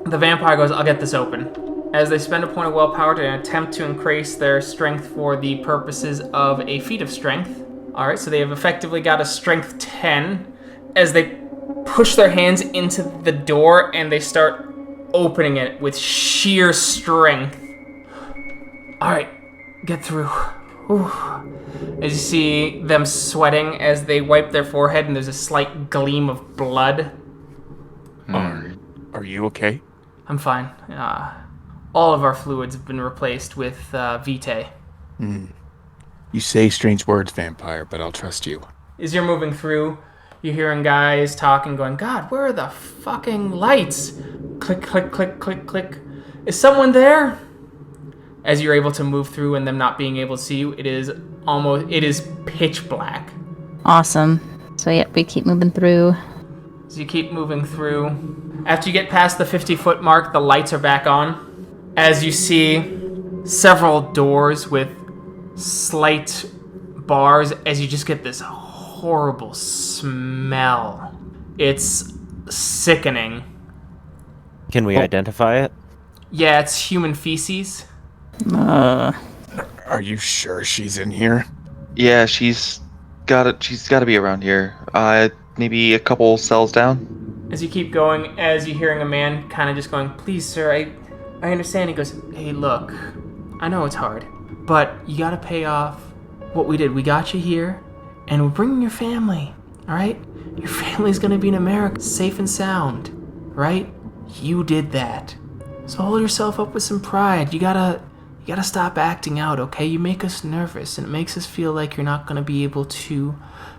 The vampire goes, "I'll get this open." As they spend a point of willpower to attempt to increase their strength for the purposes of a feat of strength. Alright, so they have effectively got a strength 10 as they push their hands into the door and they start opening it with sheer strength. Alright, get through. Whew. As you see them sweating as they wipe their forehead and there's a slight gleam of blood. Are you okay? I'm fine. All of our fluids have been replaced with Vitae. You say strange words, vampire, but I'll trust you. As you're moving through, you're hearing guys talking, going, God, where are the fucking lights? Click, click, click, click, click. Is someone there? As you're able to move through and them not being able to see you, it is pitch black. Awesome. So yeah, we keep moving through. As you keep moving through, after you get past the 50-foot mark, the lights are back on. As you see several doors with slight bars, as you just get this horrible smell. It's sickening. Can we identify it? Yeah, it's human feces. Are you sure she's in here? Yeah, she's got to be around here. Maybe a couple cells down. As you keep going, as you're hearing a man kind of just going, please, sir, I understand. He goes, hey, look, I know it's hard, but you got to pay off what we did. We got you here, and we're bringing your family, all right? Your family's going to be in America, safe and sound, right? You did that. So hold yourself up with some pride. You gotta stop acting out, okay? You make us nervous, and it makes us feel like you're not gonna be able to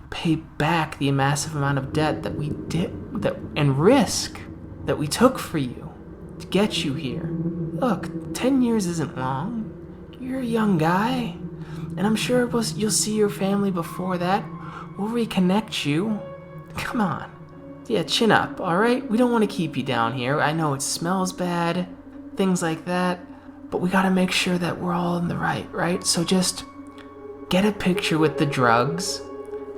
pay back the massive amount of debt that we did, and risk that we took for you to get you here. Look, 10 years isn't long. You're a young guy, and I'm sure you'll see your family before that. We'll reconnect you. Come on. Yeah, chin up, all right? We don't want to keep you down here. I know it smells bad, things like that, but we got to make sure that we're all in the right? So just get a picture with the drugs,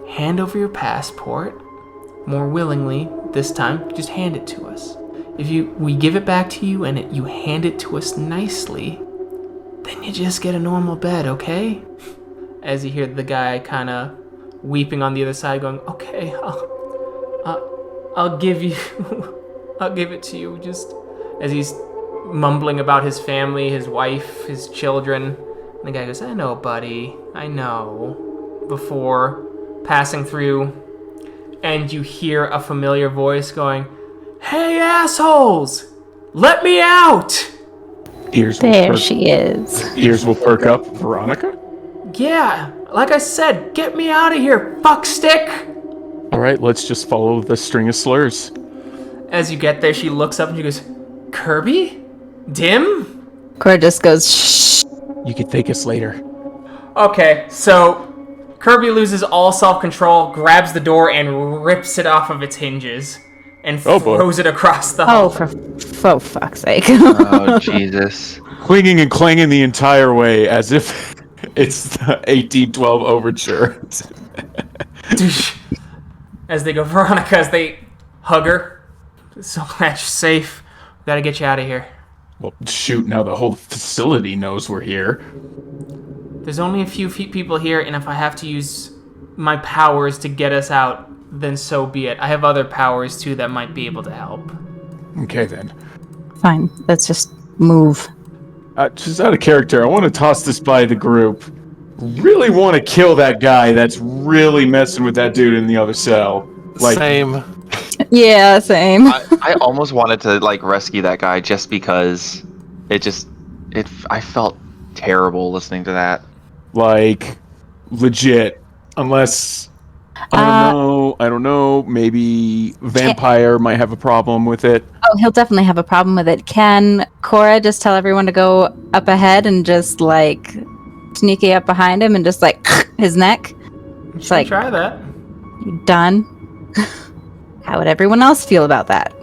hand over your passport, more willingly this time, just hand it to us. If we give it back to you and you hand it to us nicely, then you just get a normal bed, okay? As you hear the guy kind of weeping on the other side going, okay, I'll give it to you, just as he's mumbling about his family, his wife, his children. And the guy goes, I know, buddy, I know. Before passing through, and you hear a familiar voice going, hey, assholes! Let me out! There she is. Ears will perk up. Veronica? Yeah, like I said, get me out of here, fuckstick! All right, let's just follow the string of slurs. As you get there, she looks up and she goes, Kirby? Dim? Cora just goes, shh. You can thank us later. Okay, so Kirby loses all self-control, grabs the door, and rips it off of its hinges, and throws it across the hall. For fuck's sake. Oh, Jesus. Clinging and clanging the entire way as if it's the 1812 overture. As they go, Veronica, as they hug her. So glad you're safe. We gotta get you out of here. Well, shoot, now the whole facility knows we're here. There's only a few people here, and if I have to use my powers to get us out, then so be it. I have other powers, too, that might be able to help. Okay, then. Fine, let's just move. Just out of character, I want to toss this by the group. Really want to kill that guy that's really messing with that dude in the other cell. Same. Yeah, same. I almost wanted to rescue that guy just because I felt terrible listening to that. Legit. Unless I don't know, maybe Vampire might have a problem with it. Oh, he'll definitely have a problem with it. Can Cora just tell everyone to go up ahead and just sneaky up behind him and just his neck? It's try that. You done? How would everyone else feel about that?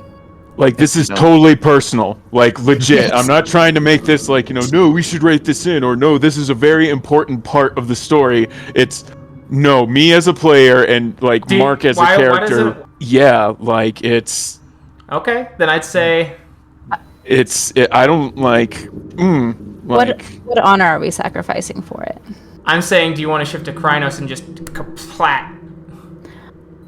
This is totally personal. Legit. I'm not trying to make this no, we should write this in, or no, this is a very important part of the story. It's, no, me as a player and, Mark as a character. Yeah, it's... Okay, then I'd say... I don't, What honor are we sacrificing for it? I'm saying, do you want to shift to Krynos and just kaplat?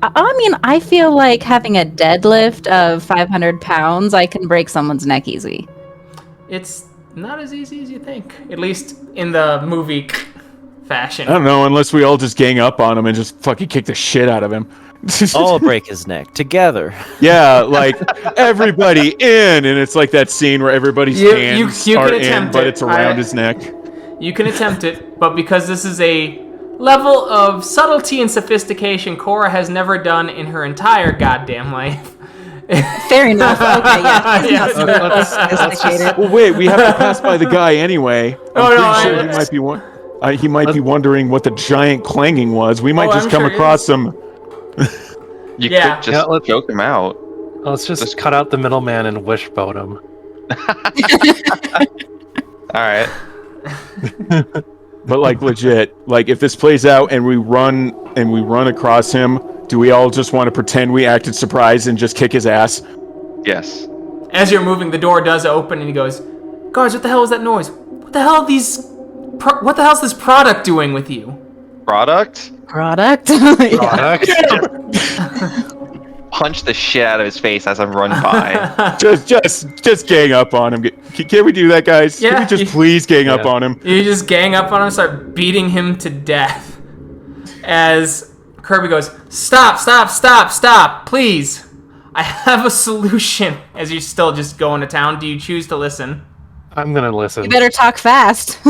I mean, I feel like having a deadlift of 500 pounds, I can break someone's neck easy. It's not as easy as you think. At least in the movie fashion. I don't know, unless we all just gang up on him and just fucking kick the shit out of him. All break his neck together. Yeah, everybody in, and it's that scene where everybody's hands are in, but it's around his neck. You can attempt it, but because this is a level of subtlety and sophistication Cora has never done in her entire goddamn life. Fair enough. Okay, yeah. Yeah. Sophisticated. Well, wait, we have to pass by the guy anyway. I'm pretty sure he might be wondering what the giant clanging was. We might just I'm come sure he across is. some. You Yeah. could just joke him out. Let's just cut out the middleman and wishbone him. All right. But like legit, like if this plays out and we run across him, do we all just want to pretend we acted surprised and just kick his ass? Yes. As you're moving, the door does open, and he goes, "Guards, what the hell was that noise? What the hell what the hell's this product doing with you?" Product? Product? Product? Punch the shit out of his face as I'm run by. just gang up on him. Can we do that, guys? Yeah, Can we just please gang up on him? You just gang up on him, start beating him to death. As Kirby goes, stop, please. I have a solution. As you're still just going to town, do you choose to listen? I'm gonna listen. You better talk fast.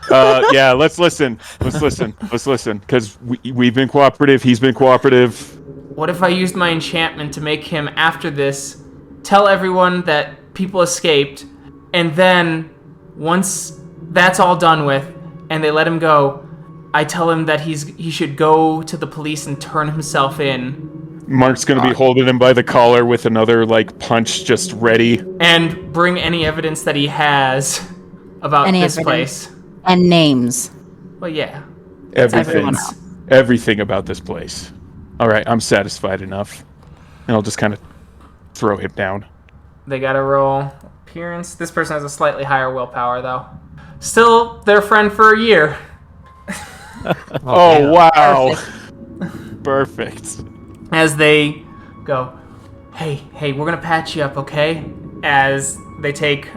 Yeah, let's listen. Because we've been cooperative. He's been cooperative. What if I used my enchantment to make him, after this, tell everyone that people escaped, and then, once that's all done with, and they let him go, I tell him that he should go to the police and turn himself in. Mark's gonna be holding him by the collar with another, punch just ready. And bring any evidence that he has about this place. And names. Well, yeah. Everything. Everyone else. Everything about this place. All right, I'm satisfied enough. And I'll just kind of throw him down. They gotta roll appearance. This person has a slightly higher willpower, though. Still their friend for a year. Oh, wow. Perfect. As they go, hey, we're gonna patch you up, okay? As they take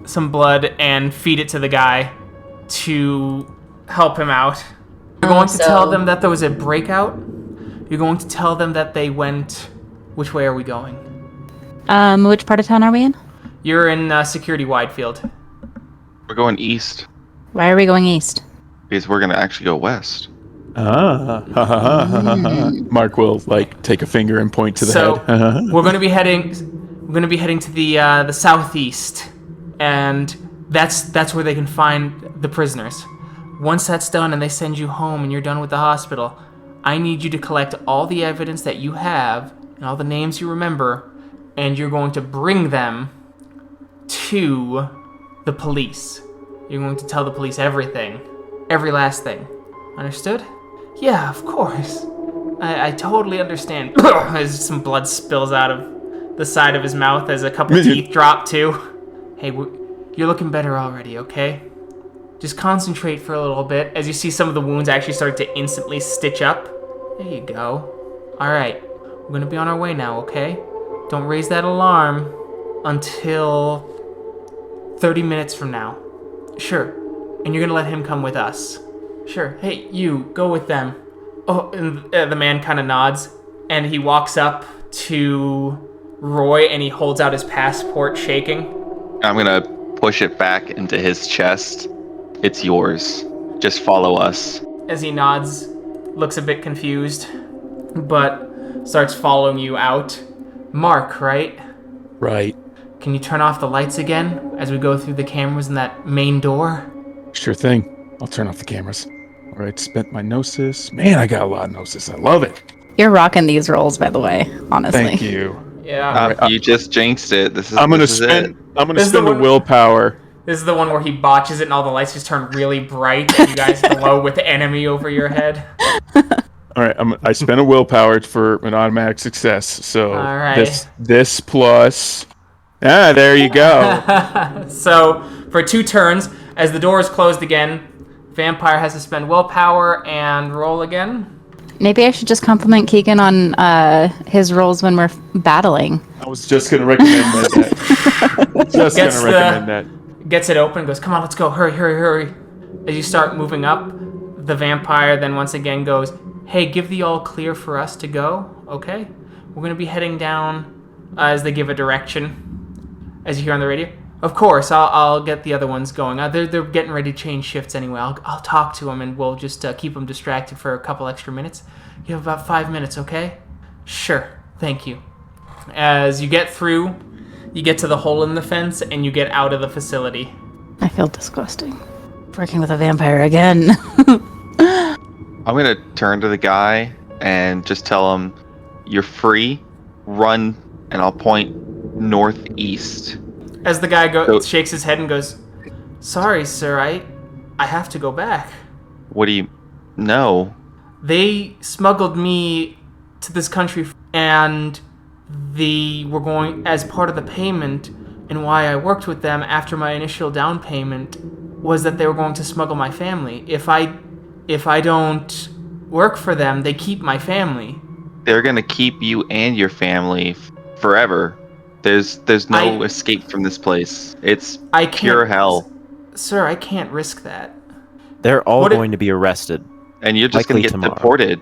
some blood and feed it to the guy to help him out. You're going to tell them that there was a breakout. You're going to tell them that they went... Which way are we going? Which part of town are we in? You're in Security Wide Field. We're going east Why are we going east? because we're gonna actually go west. Mark will take a finger and point to the head. we're going to be heading to the southeast, and that's where they can find the prisoners. Once that's done and they send you home and you're done with the hospital, I need you to collect all the evidence that you have and all the names you remember, and you're going to bring them to the police. You're going to tell the police everything. Every last thing. Understood? Yeah, of course. I totally understand. As some blood spills out of the side of his mouth as a couple teeth drop too. Hey, you're looking better already, okay? Just concentrate for a little bit as you see some of the wounds actually start to instantly stitch up. There you go. Alright, we're gonna be on our way now, okay? Don't raise that alarm until 30 minutes from now. Sure. And you're gonna let him come with us. Sure. Hey, you, go with them. Oh, and the man kind of nods, and he walks up to Roy, and he holds out his passport, shaking. I'm gonna push it back into his chest. It's yours. Just follow us. As he nods, looks a bit confused, but starts following you out. Mark, right? Right. Can you turn off the lights again as we go through the cameras in that main door? Sure thing. I'll turn off the cameras. All right, spent my gnosis. Man, I got a lot of gnosis. I love it. You're rocking these rolls, by the way, honestly. Thank you. Yeah. You just jinxed it. I'm gonna spend the willpower. This is the one where he botches it and all the lights just turn really bright and you guys glow with the enemy over your head. All right, I spent a willpower for an automatic success. So All right. this plus... there you go. So, for 2 turns, as the door is closed again, Vampire has to spend willpower and roll again. Maybe I should just compliment Keegan on his rolls when we're battling. I was just going to recommend that. Gets it open, goes, come on, let's go, hurry. As you start moving up, the Vampire then once again goes, hey, give the all clear for us to go, okay? We're going to be heading down as they give a direction. As you hear on the radio, Of course, I'll get the other ones going. They're getting ready to change shifts anyway. I'll talk to them and we'll just keep them distracted for a couple extra minutes. You have about 5 minutes, okay? Sure, thank you. As you get through, you get to the hole in the fence and you get out of the facility. I feel disgusting. Working with a vampire again. I'm gonna turn to the guy and just tell him, "You're free. Run," and I'll point northeast. As the guy shakes his head and goes, "Sorry, sir, I have to go back. What do you know? They smuggled me to this country and they were going, as part of the payment, and why I worked with them after my initial down payment was that they were going to smuggle my family. If I don't work for them, they keep my family." They're gonna keep you and your family forever. There's no escape from this place. It's pure hell. Sir, I can't risk that. They're all going to be arrested. And you're just likely gonna get tomorrow. deported.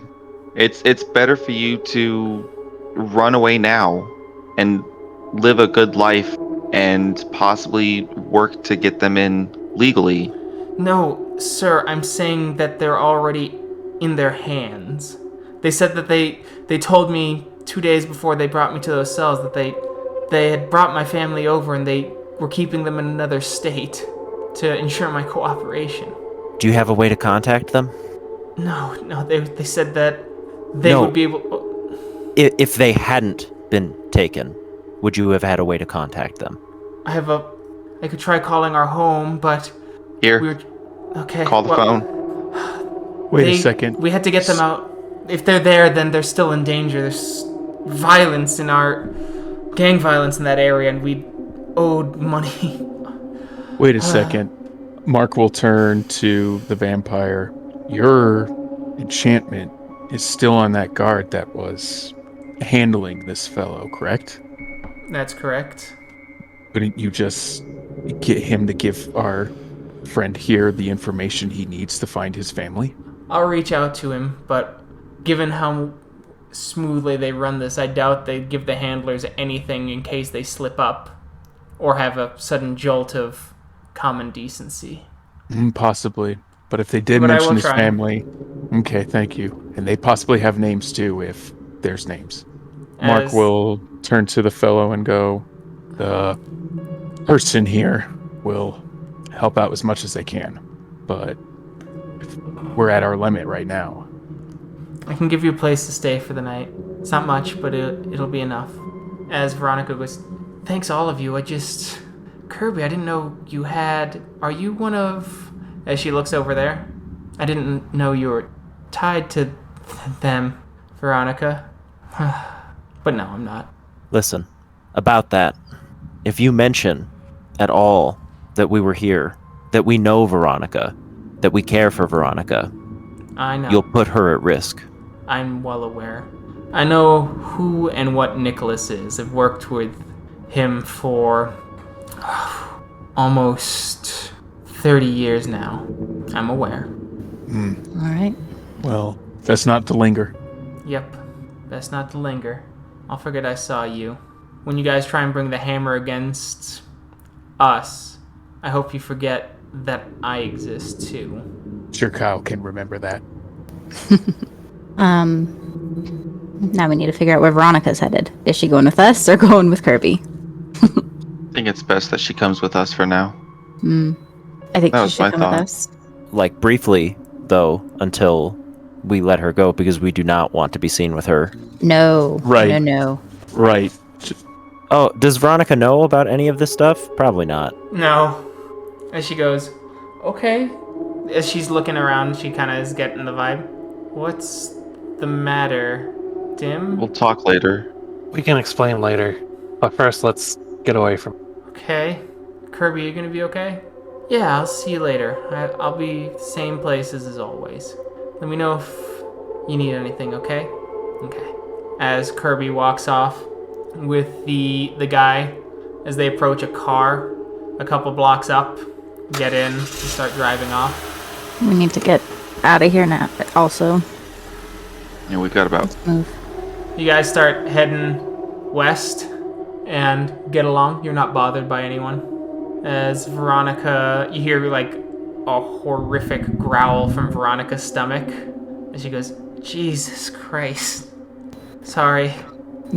It's better for you to run away now and live a good life and possibly work to get them in legally. No, sir, I'm saying that they're already in their hands. They said that they told me 2 days before they brought me to those cells that they had brought my family over and they were keeping them in another state to ensure my cooperation. Do you have a way to contact them? No, they said that they would be able... If they hadn't been taken, would you have had a way to contact them? I could try calling our home, but... Here, okay. call the phone. Wait a second. We had to get them out. If they're there, then they're still in danger. There's gang violence in that area, and we owed money. Wait a second. Mark will turn to the vampire. Your enchantment is still on that guard that was handling this fellow, correct? That's correct. Couldn't you just get him to give our friend here the information he needs to find his family? I'll reach out to him, but given how smoothly they run this, I doubt they'd give the handlers anything in case they slip up or have a sudden jolt of common decency. Possibly. But if they did mention his family... Okay, thank you. And they possibly have names too, if there's names. Mark will turn to the fellow and go, the person here will help out as much as they can. But we're at our limit right now. I can give you a place to stay for the night. It's not much, but it'll be enough. As Veronica goes, "Thanks all of you. Kirby, I didn't know you had... Are you one of..." As she looks over there. "I didn't know you were tied to them, Veronica." But no, I'm not. Listen, about that, if you mention at all that we were here, that we know Veronica, that we care for Veronica, I know. you'll put her at risk. I'm well aware. I know who and what Nicholas is. I've worked with him for almost 30 years now. I'm aware. All right. Well, best not to linger. Yep. Best not to linger. I'll forget I saw you. When you guys try and bring the hammer against us, I hope you forget that I exist too. Sure, Kyle can remember that. Now we need to figure out where Veronica's headed. Is she going with us or going with Kirby? I think it's best that she comes with us for now. I think That she was should my come thought. with us. Like, briefly, though, until we let her go, because we do not want to be seen with her. No. Right. No. Right. Oh, does Veronica know about any of this stuff? Probably not. No. As she goes, okay. As she's looking around, she kind of is getting the vibe. What's the matter, Dim? We'll talk later. We can explain later. But first, let's get away from... Okay. Kirby, you gonna be okay? Yeah, I'll see you later. I'll be same places as always. Let me know if you need anything, okay? Okay. As Kirby walks off with the guy, as they approach a car a couple blocks up, get in and start driving off. We need to get out of here now. Also, Yeah, we've got about... let's move. You guys start heading west and get along. You're not bothered by anyone. As Veronica, you hear like a horrific growl from Veronica's stomach. And she goes, Jesus Christ. Sorry.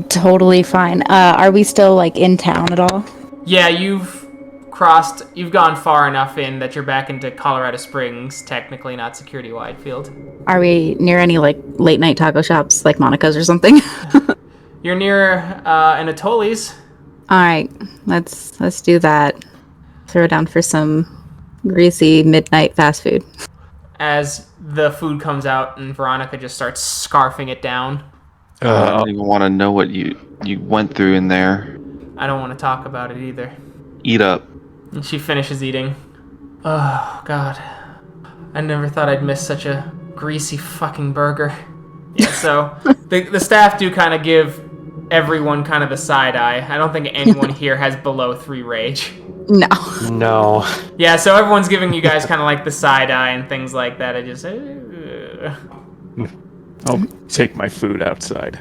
Totally fine. Are we still like in town at all? Yeah, you've gone far enough in that you're back into Colorado Springs, technically not security-wide field. Are we near any like late night taco shops like Monica's or something? You're near an Atoli's. All right, let's do that. Throw down for some greasy midnight fast food. As the food comes out and Veronica just starts scarfing it down. I don't even want to know what you went through in there. I don't want to talk about it either. Eat up. And she finishes eating. Oh, God. I never thought I'd miss such a greasy fucking burger. Yeah, so the staff do kind of give everyone kind of the side eye. I don't think anyone here has below 3 rage. No. No. Yeah, so everyone's giving you guys kind of like the side eye and things like that. I just... I'll take my food outside.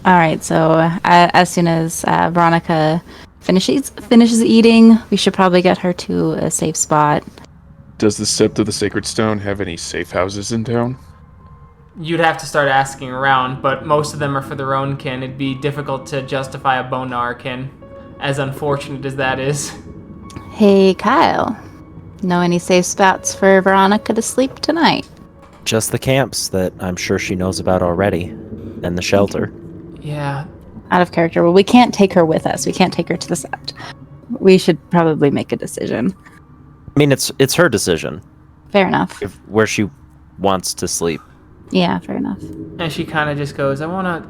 All right, so as soon as Veronica finishes eating, we should probably get her to a safe spot. Does the Sept of the Sacred Stone have any safe houses in town? You'd have to start asking around, but most of them are for their own kin. It'd be difficult to justify a Bonar kin, as unfortunate as that is. Hey, Kyle. Know any safe spots for Veronica to sleep tonight? Just the camps that I'm sure she knows about already, and the shelter. Yeah. Out of character. Well, we can't take her with us. We can't take her to the Sept. We should probably make a decision. I mean, it's her decision. Fair enough. Where she wants to sleep. Yeah, fair enough. And she kind of just goes, I kind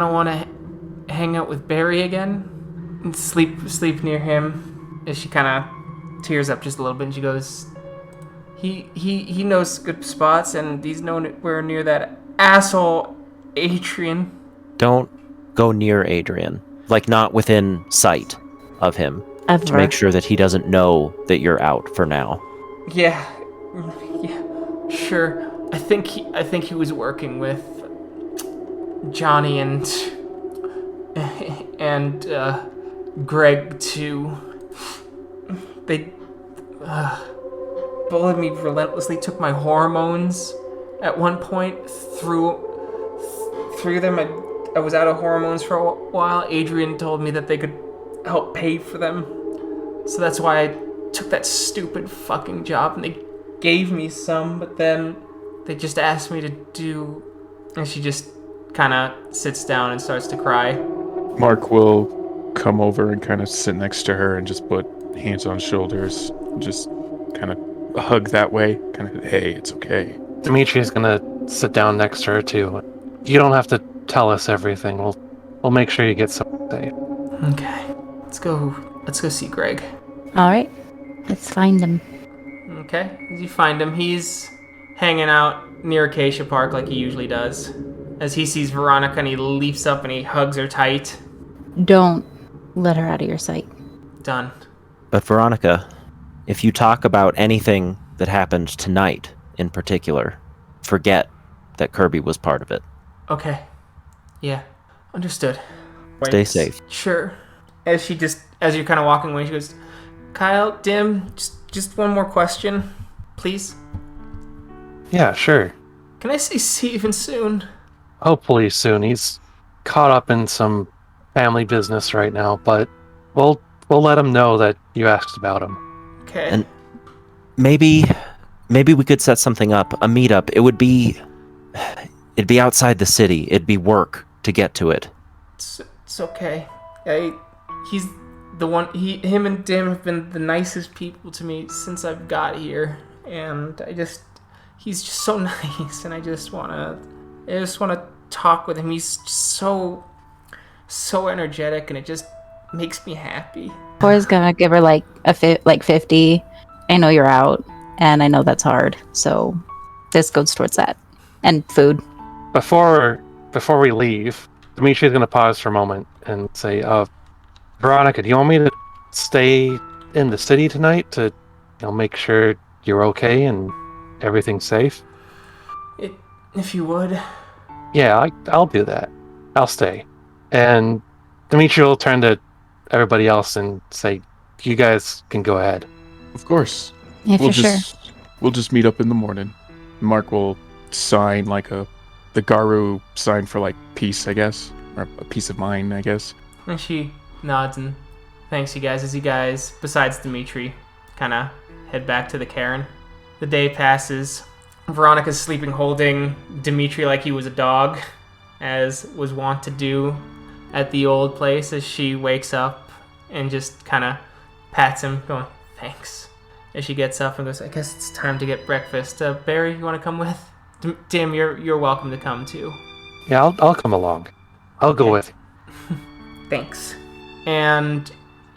of want to hang out with Barry again and sleep near him. And she kind of tears up just a little bit and she goes, he knows good spots and he's nowhere near that asshole Adrian. Don't go near Adrian. Like, not within sight of him. Ever. To make sure that he doesn't know that you're out for now. Yeah, sure. I think he was working with Johnny and Greg too. They bullied me relentlessly, took my hormones at one point, through them. I was out of hormones for a while. Adrian told me that they could help pay for them. So that's why I took that stupid fucking job, and they gave me some, but then they just asked me to do... And she just kind of sits down and starts to cry. Mark will come over and kind of sit next to her and just put hands on shoulders, just kind of hug that way, kind of, hey, it's okay. Dimitri's gonna sit down next to her too. You don't have to tell us everything. We'll make sure you get something safe. Okay, let's go see Greg. All right, let's find him. Okay, as you find him, he's hanging out near Acacia Park like he usually does. As he sees Veronica and he leaps up and he hugs her tight. Don't let her out of your sight. Done. But Veronica, if you talk about anything that happened tonight in particular, forget that Kirby was part of it. Okay. Yeah. Understood. Stay safe. Sure. As you're kind of walking away, she goes, Kyle, Dim, just one more question, please. Yeah, sure. Can I see Steven soon? Hopefully soon. He's caught up in some family business right now, but we'll let him know that you asked about him. Okay. And maybe we could set something up, a meetup. It'd be outside the city. It'd be work to get to it. It's okay. He's the one. Him and Dim have been the nicest people to me since I've got here, and he's just so nice, and I just wanna talk with him. He's so energetic, and it just makes me happy. Cora's gonna give her like 50. I know you're out, and I know that's hard, so this goes towards that. And food. Before we leave, Dimitri's gonna pause for a moment and say, Veronica, do you want me to stay in the city tonight to make sure you're okay and everything's safe? If you would. Yeah, I'll do that. I'll stay. And Dimitri will turn to everybody else and say, "You guys can go ahead." Of course. Yeah, for sure. We'll just meet up in the morning. Mark will sign like the Garu sign for like peace, I guess, or a peace of mind, I guess. And she nods and thanks you guys as you guys, besides Dimitri, kind of head back to the cairn. The day passes. Veronica's sleeping holding Dimitri like he was a dog, as was wont to do at the old place, as she wakes up and just kind of pats him, going, thanks. As she gets up and goes, I guess it's time to get breakfast. Barry, you want to come with? Dim, you're welcome to come too. Yeah, I'll come along. I'll go with you. Thanks. And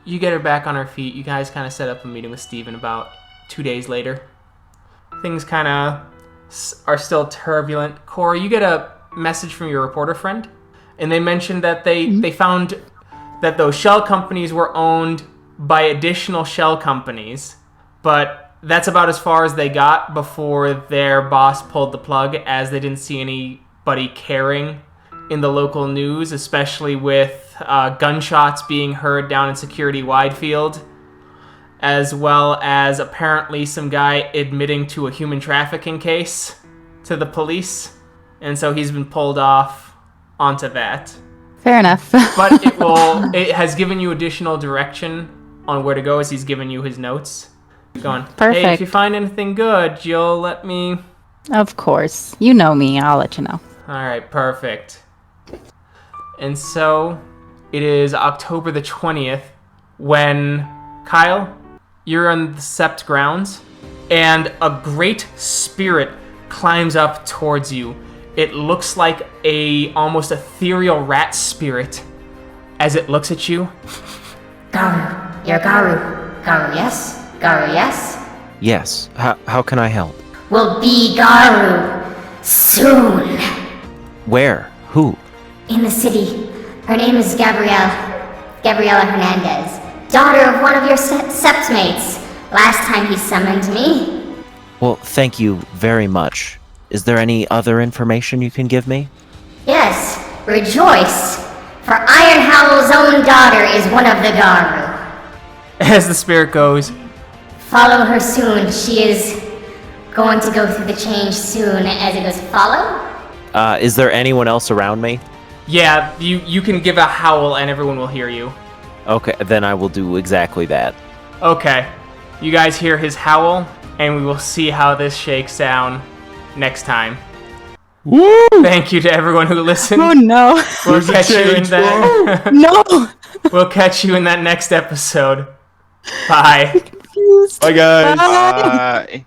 you get her back on her feet. You guys kind of set up a meeting with Steven about 2 days later. Things kind of are still turbulent. Cora, you get a message from your reporter friend, and they mentioned that they found that those shell companies were owned by additional shell companies, but that's about as far as they got before their boss pulled the plug, as they didn't see anybody caring in the local news, especially with gunshots being heard down in Security Wide Field, as well as apparently some guy admitting to a human trafficking case to the police. And so he's been pulled off onto that. Fair enough. But it has given you additional direction on where to go, as he's given you his notes. Going, Perfect. hey, if you find anything good, you'll let me... Of course. You know me. I'll let you know. Alright, perfect. And so, it is October the 20th when, Kyle, you're on the Sept grounds, and a great spirit climbs up towards you. It looks like a almost ethereal rat spirit as it looks at you. Garu. You're Garu. Garu, yes? Garu, yes? Yes. How can I help? We'll be Garu. Soon. Where? Who? In the city. Her name is Gabriela Hernandez. Daughter of one of your sept mates. Last time he summoned me. Well, thank you very much. Is there any other information you can give me? Yes, rejoice, for Iron Howl's own daughter is one of the Garu. As the spirit goes, Follow her soon. She is going to go through the change soon. As it goes, follow? Is there anyone else around me? yeah, you can give a howl and everyone will hear you. Okay, then I will do exactly that. Okay, you guys hear his howl, and we will see how this shakes down next time. Woo! Thank you to everyone who listened. Oh no. We'll There's a catch you in change, that. No. We'll catch you in that next episode. Bye. Confused. Bye, guys. Bye.